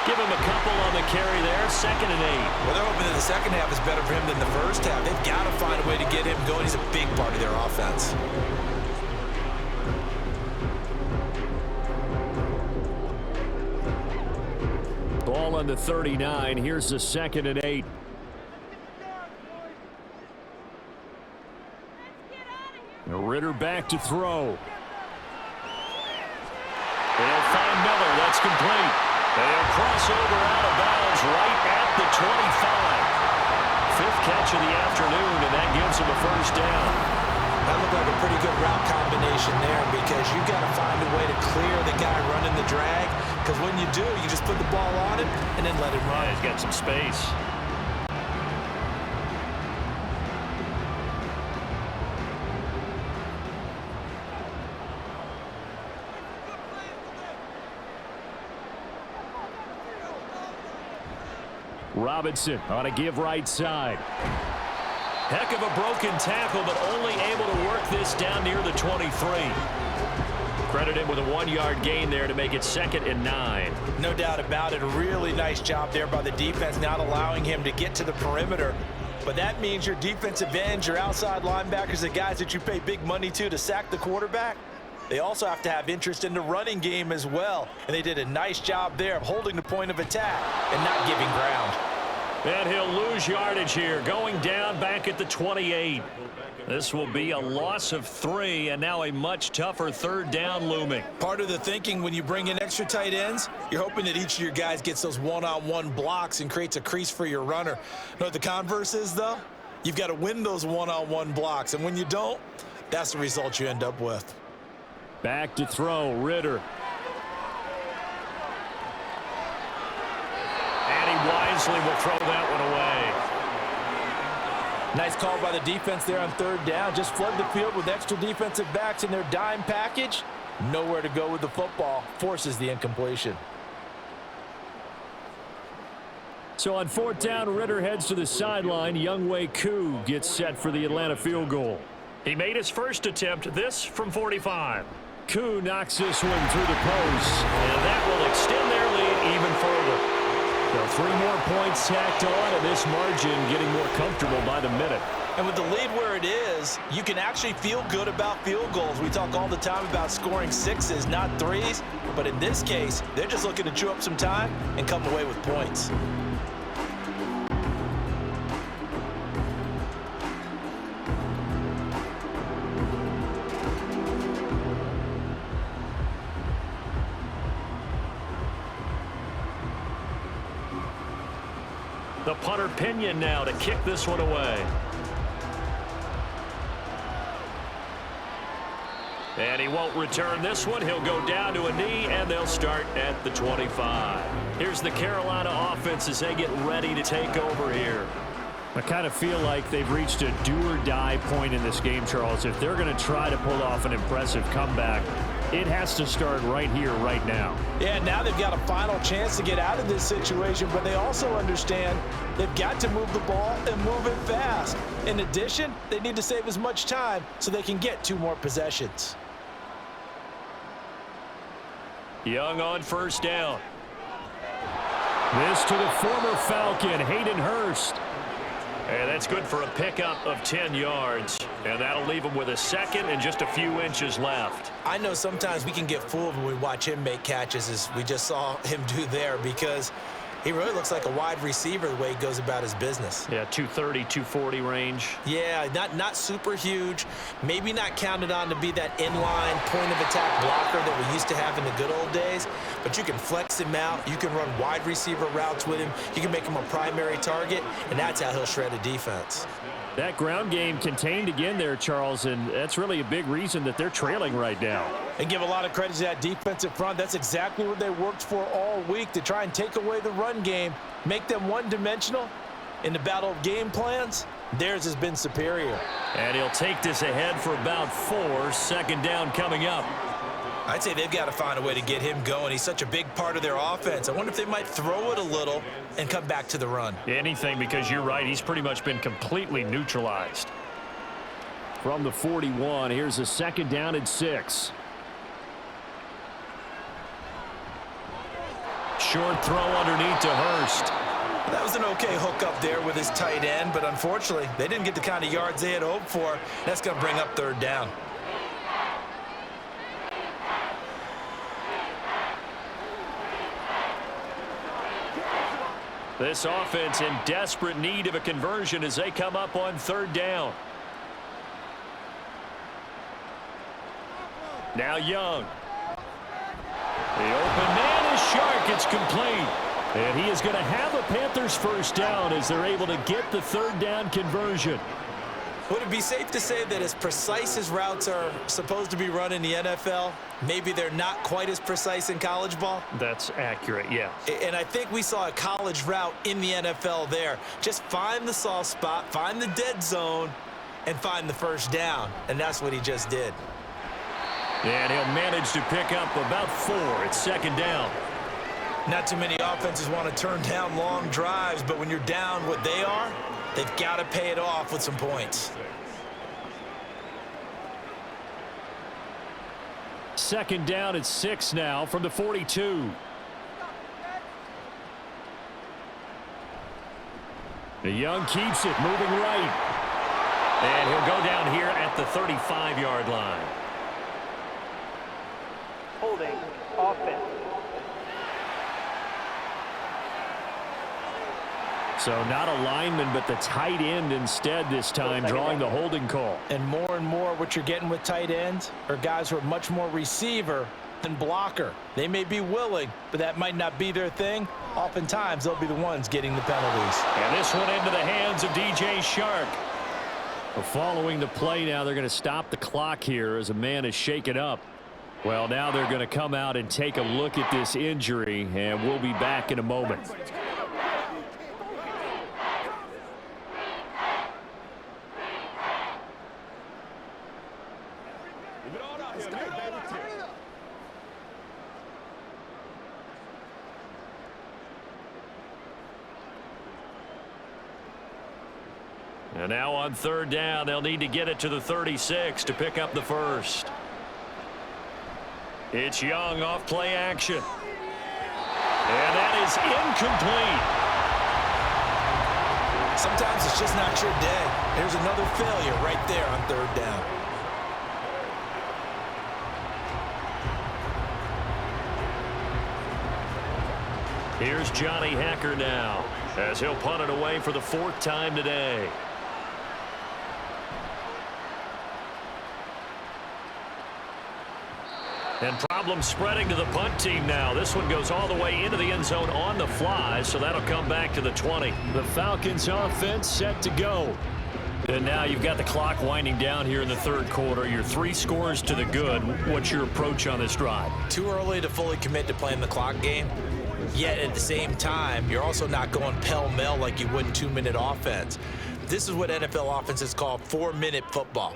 Give him a couple on the carry there, 2nd and 8. Well, they're hoping that the second half is better for him than the first half. They've got to find a way to get him going. He's a big part of their offense. Ball on the 39. Here's the 2nd and 8. Ritter back to throw. They'll find Miller. That's complete. They'll cross over out of bounds right at the 25. 5th catch of the afternoon, and that gives him a first down. That looked like a pretty good route combination there, because you've got to find a way to clear the guy running the drag, because when you do, you just put the ball on him and then let him run. Yeah, he's got some space. Robinson on a give right side. Heck of a broken tackle, but only able to work this down near the 23. Credit him with a 1-yard gain there to make it 2nd and 9. No doubt about it. A really nice job there by the defense, not allowing him to get to the perimeter. But that means your defensive ends, your outside linebackers, the guys that you pay big money to sack the quarterback, they also have to have interest in the running game as well. And they did a nice job there of holding the point of attack and not giving ground. And he'll lose yardage here, going down back at the 28. This will be a loss of 3, and now a much tougher 3rd down looming. Part of the thinking when you bring in extra tight ends, you're hoping that each of your guys gets those one-on-one blocks and creates a crease for your runner. You know what the converse is, though? You've got to win those one-on-one blocks, and when you don't, that's the result you end up with. Back to throw, Ritter. And he wisely will throw that one away. Nice call by the defense there on 3rd down. Just flood the field with extra defensive backs in their dime package. Nowhere to go with the football. Forces the incompletion. So on 4th down, Ritter heads to the sideline. Younghoe Koo gets set for the Atlanta field goal. He made his first attempt, this from 45. Koo knocks this one through the post. And that will extend their lead even further. So 3 more points tacked on, and this margin getting more comfortable by the minute. And with the lead where it is, you can actually feel good about field goals. We talk all the time about scoring 6s, not 3s. But in this case, they're just looking to chew up some time and come away with points. The punter Pinion now to kick this one away. And he won't return this one. He'll go down to a knee, and they'll start at the 25. Here's the Carolina offense as they get ready to take over here. I kind of feel like they've reached a do-or-die point in this game, Charles. If they're going to try to pull off an impressive comeback, it has to start right here, right now. Yeah, now they've got a final chance to get out of this situation, but they also understand they've got to move the ball and move it fast. In addition, they need to save as much time so they can get 2 more possessions. Young on first down. This to the former Falcon, Hayden Hurst. And that's good for a pickup of 10 yards. And that'll leave him with a second and just a few inches left. I know sometimes we can get fooled when we watch him make catches, as we just saw him do there, because he really looks like a wide receiver the way he goes about his business. Yeah, 230, 240 range. Yeah, not super huge. Maybe not counted on to be that inline point-of-attack blocker that we used to have in the good old days. But you can flex him out. You can run wide receiver routes with him. You can make him a primary target, and that's how he'll shred a defense. That ground game contained again there, Charles, and that's really a big reason that they're trailing right now. And give a lot of credit to that defensive front. That's exactly what they worked for all week, to try and take away the run game, make them one-dimensional. In the battle of game plans, theirs has been superior. And he'll take this ahead for about 4. Second down coming up. I'd say they've got to find a way to get him going. He's such a big part of their offense. I wonder if they might throw it a little and come back to the run. Anything, because you're right. He's pretty much been completely neutralized. From the 41, here's a second down and 6. Short throw underneath to Hurst. That was an okay hook up there with his tight end, but unfortunately, they didn't get the kind of yards they had hoped for. That's going to bring up third down. This offense in desperate need of a conversion as they come up on third down. Now Young. The open man is Shark. It's complete. And he is going to have a Panthers first down as they're able to get the third down conversion. Would it be safe to say that as precise as routes are supposed to be run in the NFL, maybe they're not quite as precise in college ball? That's accurate, yeah. And I think we saw a college route in the NFL there. Just find the soft spot, find the dead zone, and find the first down. And that's what he just did. And he'll manage to pick up about 4. It's second down. Not too many offenses want to turn down long drives, but when you're down what they are, they've got to pay it off with some points. Second down at 6 now from the 42. The Young keeps it, moving right. And he'll go down here at the 35-yard line. Holding offense. So not a lineman, but the tight end instead this time, drawing the holding call. And more what you're getting with tight ends are guys who are much more receiver than blocker. They may be willing, but that might not be their thing. Oftentimes, they'll be the ones getting the penalties. And this one into the hands of DJ Shark. Well, following the play now, they're going to stop the clock here as a man is shaken up. Well, now they're going to come out and take a look at this injury, and we'll be back in a moment. And now on third down, they'll need to get it to the 36 to pick up the first. It's Young off play action. And that is incomplete. Sometimes it's just not your day. There's another failure right there on third down. Here's Johnny Hacker now as he'll punt it away for the 4th time today. And problems spreading to the punt team now. This one goes all the way into the end zone on the fly, so that'll come back to the 20. The Falcons offense set to go. And now you've got the clock winding down here in the third quarter. You're 3 scores to the good. What's your approach on this drive? Too early to fully commit to playing the clock game. Yet at the same time, you're also not going pell-mell like you would in 2-minute offense. This is what NFL offenses call 4-minute football.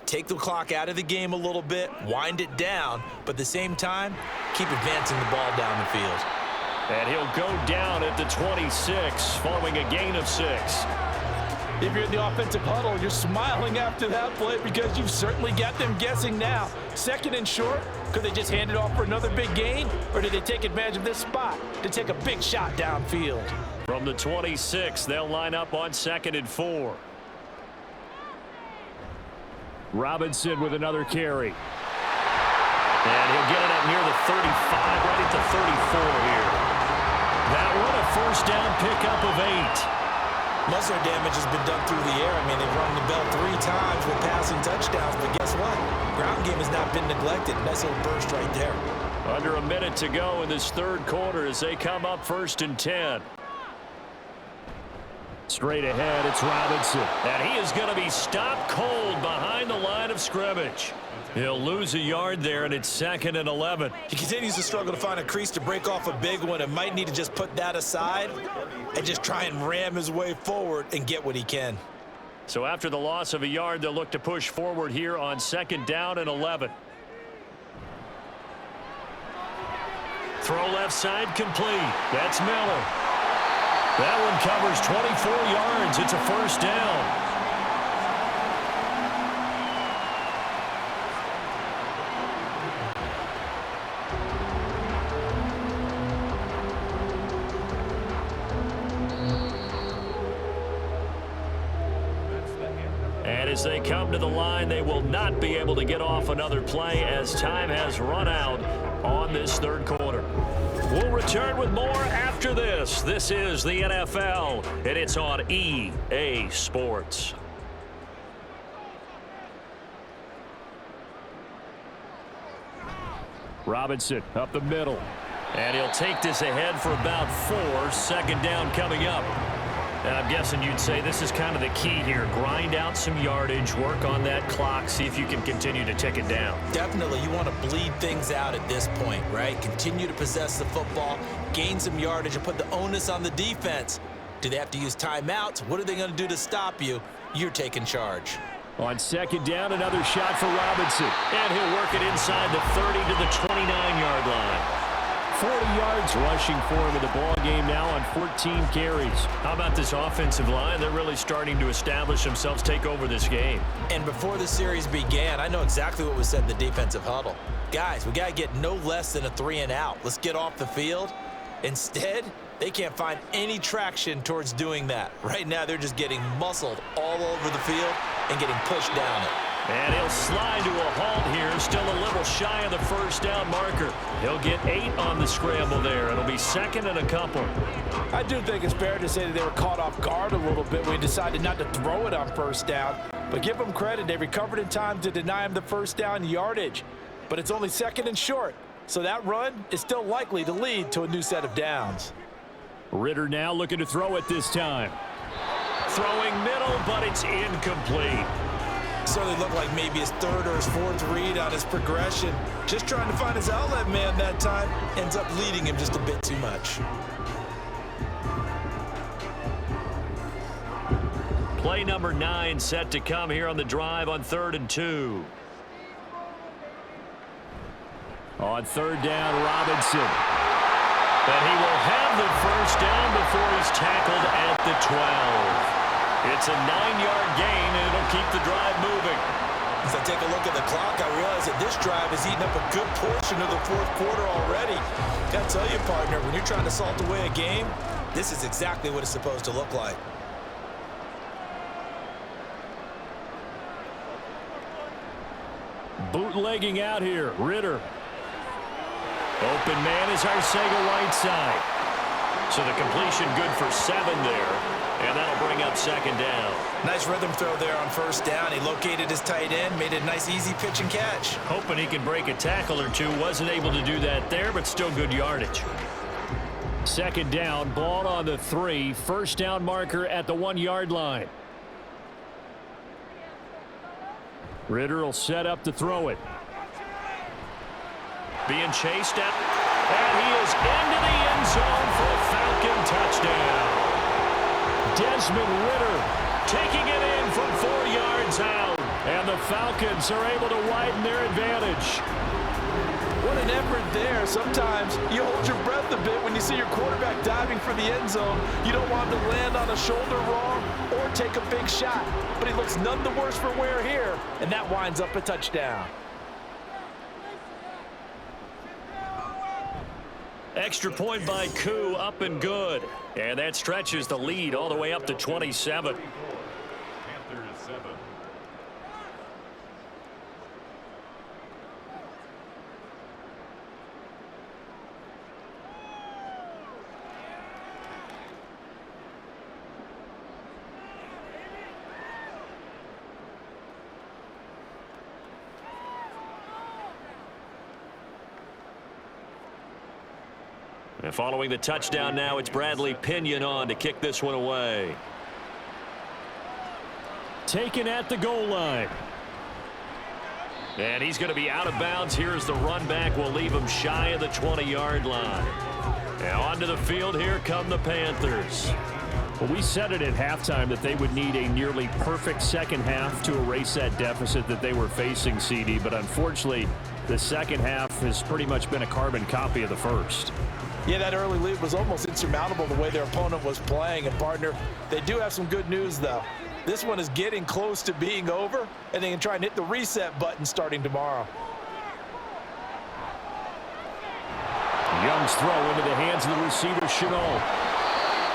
Take the clock out of the game a little bit, wind it down, but at the same time, keep advancing the ball down the field. And he'll go down at the 26 following a gain of 6. If you're in the offensive huddle, you're smiling after that play because you've certainly got them guessing now. 2nd and short, could they just hand it off for another big gain? Or did they take advantage of this spot to take a big shot downfield? From the 26, they'll line up on 2nd and 4. Robinson with another carry. And he'll get it up near the 35, right at the 34 here. That one a first down pickup of 8. Most of their damage has been done through the air. I mean, they've rung the bell 3 times with passing touchdowns, but guess what? Ground game has not been neglected. Nice little burst right there. Under a minute to go in this third quarter as they come up 1st and 10. Straight ahead, it's Robinson. And he is going to be stopped cold behind the line of scrimmage. He'll lose a yard there, and it's 2nd and 11. He continues to struggle to find a crease to break off a big one and might need to just put that aside and just try and ram his way forward and get what he can. So after the loss of a yard, they'll look to push forward here on 2nd down and 11. Throw left side complete. That's Miller. That one covers 24 yards. It's a first down. And as they come to the line, they will not be able to get off another play as time has run out on this third quarter. We'll return with more after this. This is the NFL, and it's on EA Sports. Robinson up the middle. And he'll take this ahead for about 4. 2nd down coming up. And I'm guessing you'd say this is kind of the key here. Grind out some yardage, work on that clock, see if you can continue to tick it down. Definitely. You want to bleed things out at this point, right? Continue to possess the football, gain some yardage, and put the onus on the defense. Do they have to use timeouts? What are they going to do to stop you? You're taking charge. On 2nd down, another shot for Robinson. And he'll work it inside the 30 to the 29-yard line. 40 yards rushing for him in the ball game now on 14 carries. How about this offensive line? They're really starting to establish themselves, take over this game. And before the series began, I know exactly what was said in the defensive huddle. Guys, we got to get no less than a 3 and out. Let's get off the field. Instead, they can't find any traction towards doing that. Right now, they're just getting muscled all over the field and getting pushed down it. And he'll slide to a halt here, still a little shy of the first down marker. He'll get 8 on the scramble there. It'll be 2nd and a couple. I do think it's fair to say that they were caught off guard a little bit when he decided not to throw it on first down. But give them credit. They recovered in time to deny him the first down yardage. But it's only 2nd and short. So that run is still likely to lead to a new set of downs. Ritter now looking to throw it this time. Throwing middle, but it's incomplete. Certainly looked like maybe his 3rd or his 4th read on his progression. Just trying to find his outlet man that time. Ends up leading him just a bit too much. Play number 9 set to come here on the drive on 3rd and 2. On 3rd down, Robinson. And he will have the first down before he's tackled at the 12. It's a 9-yard gain, and it'll keep the drive moving. As I take a look at the clock, I realize that this drive has eaten up a good portion of the 4th quarter already. Got to tell you, partner, when you're trying to salt away a game, this is exactly what it's supposed to look like. Bootlegging out here, Ritter. Open man is Arcega right side. So the completion good for 7 there. And that'll bring up 2nd down. Nice rhythm throw there on first down. He located his tight end, made it a nice easy pitch and catch. Hoping he can break a tackle or two. Wasn't able to do that there, but still good yardage. 2nd down, ball on the 3. First down marker at the 1-yard line. Ritter will set up to throw it. Being chased at, and he is into the end zone for a Falcon touchdown. Desmond Ritter taking it in from 4 yards out, and the Falcons are able to widen their advantage. What an effort there. Sometimes you hold your breath a bit when you see your quarterback diving for the end zone. You don't want him to land on a shoulder wrong or take a big shot. But he looks none the worse for wear here, and that winds up a touchdown. Extra point by Koo, up and good. And that stretches the lead all the way up to 27. Panthers 7. And following the touchdown now, it's Bradley Pinion on to kick this one away. Taken at the goal line. And he's going to be out of bounds. Here's the run back. We'll leave him shy of the 20-yard line. Now onto the field. Here come the Panthers. Well, we said it at halftime that they would need a nearly perfect second half to erase that deficit that they were facing, CD. But unfortunately, the second half has pretty much been a carbon copy of the first. Yeah, that early lead was almost insurmountable the way their opponent was playing. And, partner, they do have some good news, though. This one is getting close to being over, and they can try and hit the reset button starting tomorrow. Young's throw into the hands of the receiver, Chenault.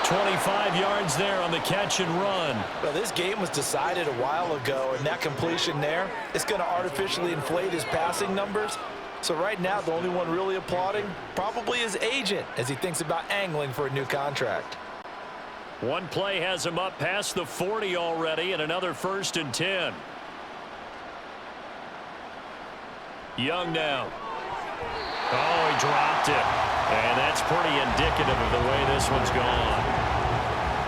25 yards there on the catch and run. Well, this game was decided a while ago, and that completion there is going to artificially inflate his passing numbers. So right now, the only one really applauding probably his agent as he thinks about angling for a new contract. One play has him up past the 40 already, and another 1st and 10. Young now. Oh, he dropped it. And that's pretty indicative of the way this one's gone.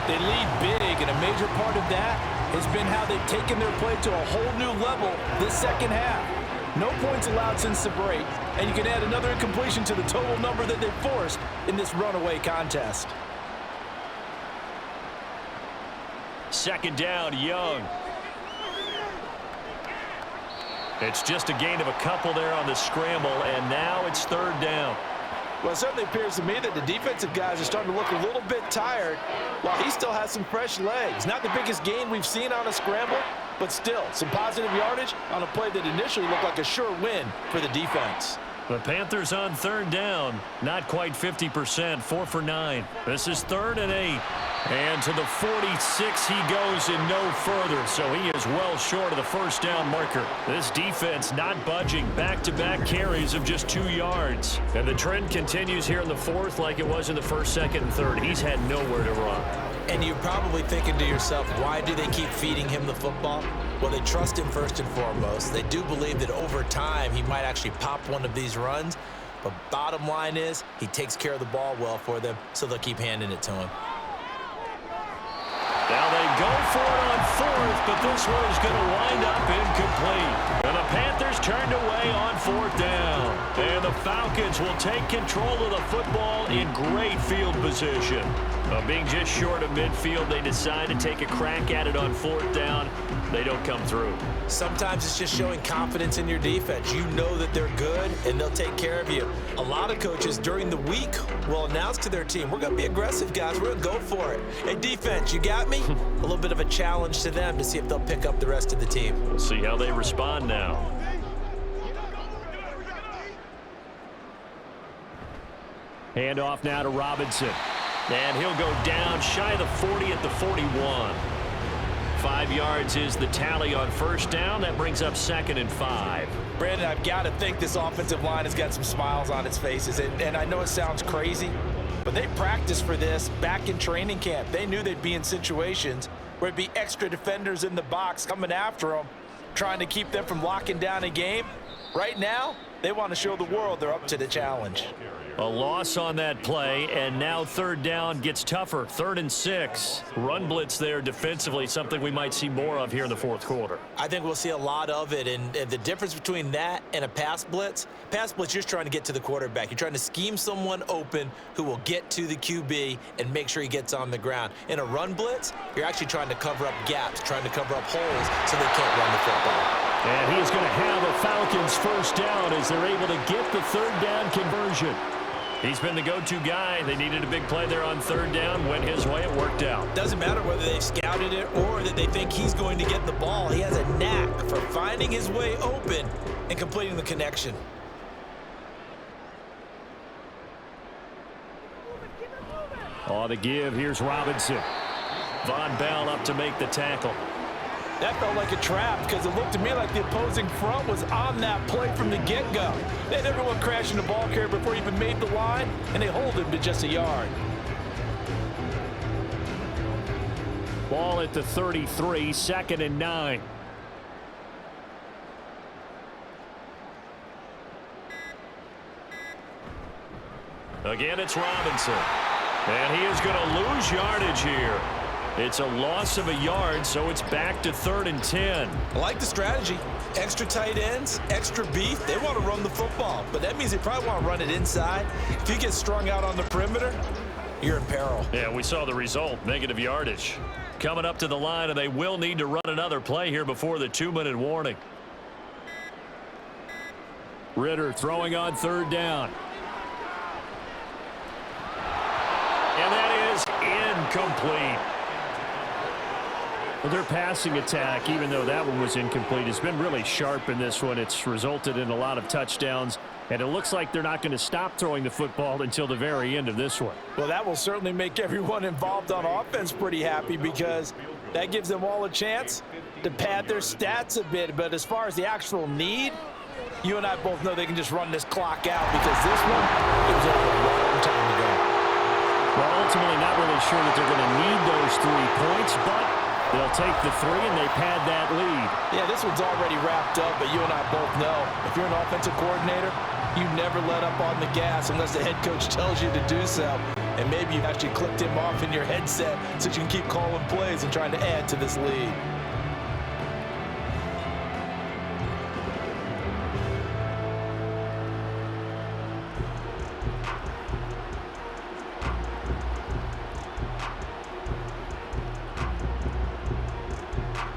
They lead big, and a major part of that has been how they've taken their play to a whole new level this second half. No points allowed since the break, and you can add another incompletion to the total number that they've forced in this runaway contest. Second down, Young. It's just a gain of a couple there on the scramble, and now it's 3rd down. Well, it certainly appears to me that the defensive guys are starting to look a little bit tired while he still has some fresh legs. Not the biggest gain we've seen on a scramble, but still some positive yardage on a play that initially looked like a sure win for the defense. The Panthers on 3rd down. Not quite 50%, 4 for 9. This is 3rd and 8. And to the 46 he goes and no further, so he is well short of the 1st down marker. This defense not budging. Back-to-back carries of just 2 yards. And the trend continues here in the 4th like it was in the 1st, 2nd, and 3rd. He's had nowhere to run. And you're probably thinking to yourself, why do they keep feeding him the football? Well, they trust him first and foremost. They do believe that over time he might actually pop one of these runs. But bottom line is he takes care of the ball well for them, so they'll keep handing it to him. Now they go for it on 4th, but this one is going to wind up incomplete. And the Panthers turned away on 4th down. And the Falcons will take control of the football in great field position. Being just short of midfield, they decide to take a crack at it on 4th down. They don't come through. Sometimes it's just showing confidence in your defense. You know that they're good, and they'll take care of you. A lot of coaches during the week will announce to their team, we're going to be aggressive, guys. We're going to go for it. Hey, defense, you got me? A little bit of a challenge to them to see if they'll pick up the rest of the team. We'll see how they respond now. Handoff now to Robinson. And he'll go down shy of the 40 at the 41. 5 yards is the tally on 1st down. That brings up 2nd and 5. Brandon, I've got to think this offensive line has got some smiles on its faces. And I know it sounds crazy, but they practiced for this back in training camp. They knew they'd be in situations where it'd be extra defenders in the box coming after them, trying to keep them from locking down a game. Right now, they want to show the world they're up to the challenge. A loss on that play, and now third down gets tougher. 3rd and 6. Run blitz there defensively, something we might see more of here in the fourth quarter. I think we'll see a lot of it, and the difference between that and a pass blitz, you're just trying to get to the quarterback. You're trying to scheme someone open who will get to the QB and make sure he gets on the ground. In a run blitz, you're actually trying to cover up gaps, trying to cover up holes so they can't run the football. And he is going to have a Falcons first down as they're able to get the third down conversion. He's been the go-to guy. They needed a big play there on third down. Went his way. It worked out. Doesn't matter whether they've scouted it or that they think he's going to get the ball. He has a knack for finding his way open and completing the connection. On the give, here's Robinson. Von Bell up to make the tackle. That felt like a trap because it looked to me like the opposing front was on that play from the get-go. They had everyone crashing the ball carrier before he even made the line, and they hold him to just a yard. Ball at the 33, 2nd and 9. Again, it's Robinson. And he is going to lose yardage here. It's a loss of a yard, so it's back to 3rd and 10. I like the strategy. Extra tight ends, extra beef. They want to run the football, but that means they probably want to run it inside. If you get strung out on the perimeter, you're in peril. Yeah, we saw the result, negative yardage. Coming up to the line, and they will need to run another play here before the 2-minute warning. Ritter throwing on 3rd down. And that is incomplete. Well, their passing attack, even though that one was incomplete, has been really sharp in this one. It's resulted in a lot of touchdowns, and it looks like they're not going to stop throwing the football until the very end of this one. Well, that will certainly make everyone involved on offense pretty happy because that gives them all a chance to pad their stats a bit. But as far as the actual need, you and I both know they can just run this clock out because this one, it was over a long time ago. Well, ultimately not really sure that they're going to need those 3 points, but they'll take the 3 and they pad that lead. Yeah, this one's already wrapped up, but you and I both know if you're an offensive coordinator, you never let up on the gas unless the head coach tells you to do so. And maybe you've actually clicked him off in your headset so you can keep calling plays and trying to add to this lead.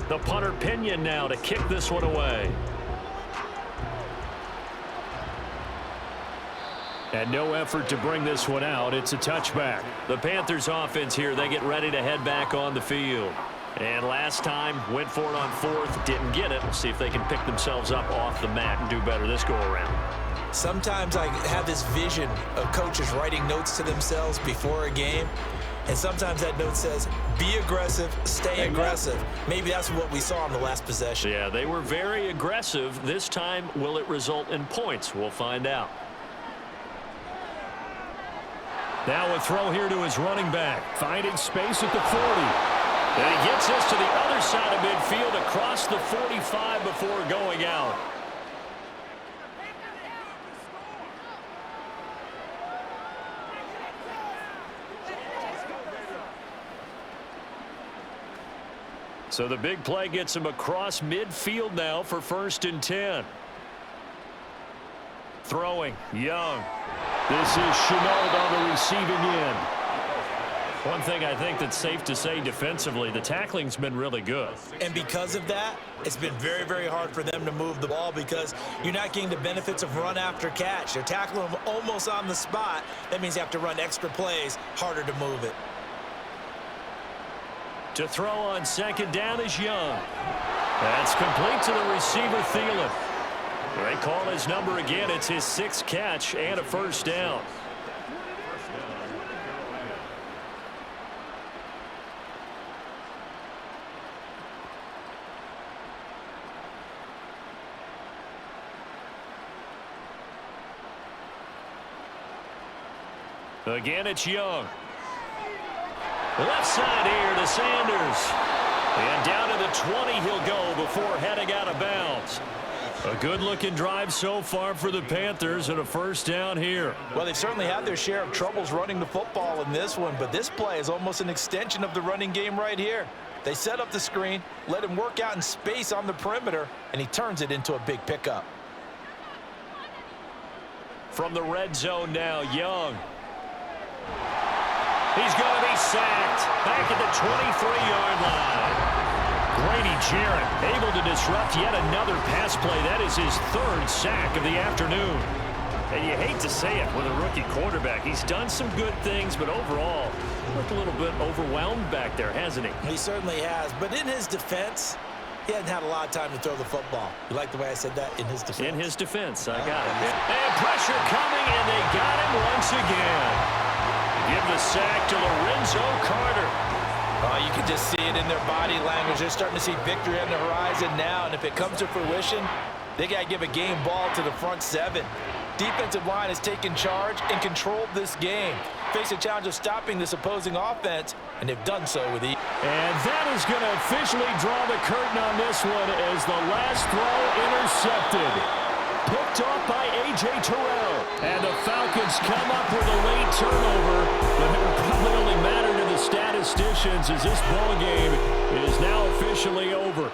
The punter Pinion now to kick this one away. And no effort to bring this one out. It's a touchback. The Panthers offense here, they get ready to head back on the field. And last time, went for it on 4th, didn't get it. We'll see if they can pick themselves up off the mat and do better this go-around. Sometimes I have this vision of coaches writing notes to themselves before a game. And sometimes that note says, be aggressive, stay aggressive. Maybe that's what we saw on the last possession. Yeah, they were very aggressive. This time, will it result in points? We'll find out. Now a throw here to his running back. Finding space at the 40. And he gets this to the other side of midfield across the 45 before going out. So the big play gets him across midfield now for 1st and 10. Throwing, Young. This is Chenault on the receiving end. One thing I think that's safe to say defensively, the tackling's been really good. And because of that, it's been very, very hard for them to move the ball because you're not getting the benefits of run after catch. They're tackling them almost on the spot. That means you have to run extra plays, harder to move it. To throw on 2nd down is Young. That's complete to the receiver, Thielen. They call his number again. It's his 6th catch and a 1st down. Again, it's Young. Left side here to Sanders. And down to the 20 he'll go before heading out of bounds. A good-looking drive so far for the Panthers and a first down here. Well, they've certainly had their share of troubles running the football in this one, but this play is almost an extension of the running game right here. They set up the screen, let him work out in space on the perimeter, and he turns it into a big pickup. From the red zone now, Young. He's going to be sacked back at the 23-yard line. Grady Jarrett able to disrupt yet another pass play. That is his third sack of the afternoon. And you hate to say it with a rookie quarterback. He's done some good things, but overall, looked a little bit overwhelmed back there, hasn't he? He certainly has. But in his defense, he hasn't had a lot of time to throw the football. You like the way I said that? In his defense. In his defense, I got it. And pressure coming, and they got him once again. Give the sack to Lorenzo Carter. Oh, you can just see it in their body language. They're starting to see victory on the horizon now, and if it comes to fruition, they got to give a game ball to the front seven. Defensive line has taken charge and controlled this game. Face a challenge of stopping this opposing offense, and they've done so with ease. And that is going to officially draw the curtain on this one as the last throw intercepted. Picked off by A.J. Terrell. And the Falcons come up with a late turnover, but it will probably only matter to the statisticians as this ball game is now officially over.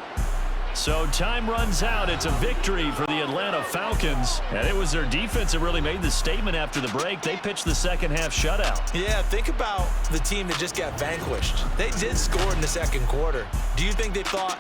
So time runs out. It's a victory for the Atlanta Falcons. And it was their defense that really made the statement after the break. They pitched the second half shutout. Yeah, think about the team that just got vanquished. They did score in the second quarter. Do you think they thought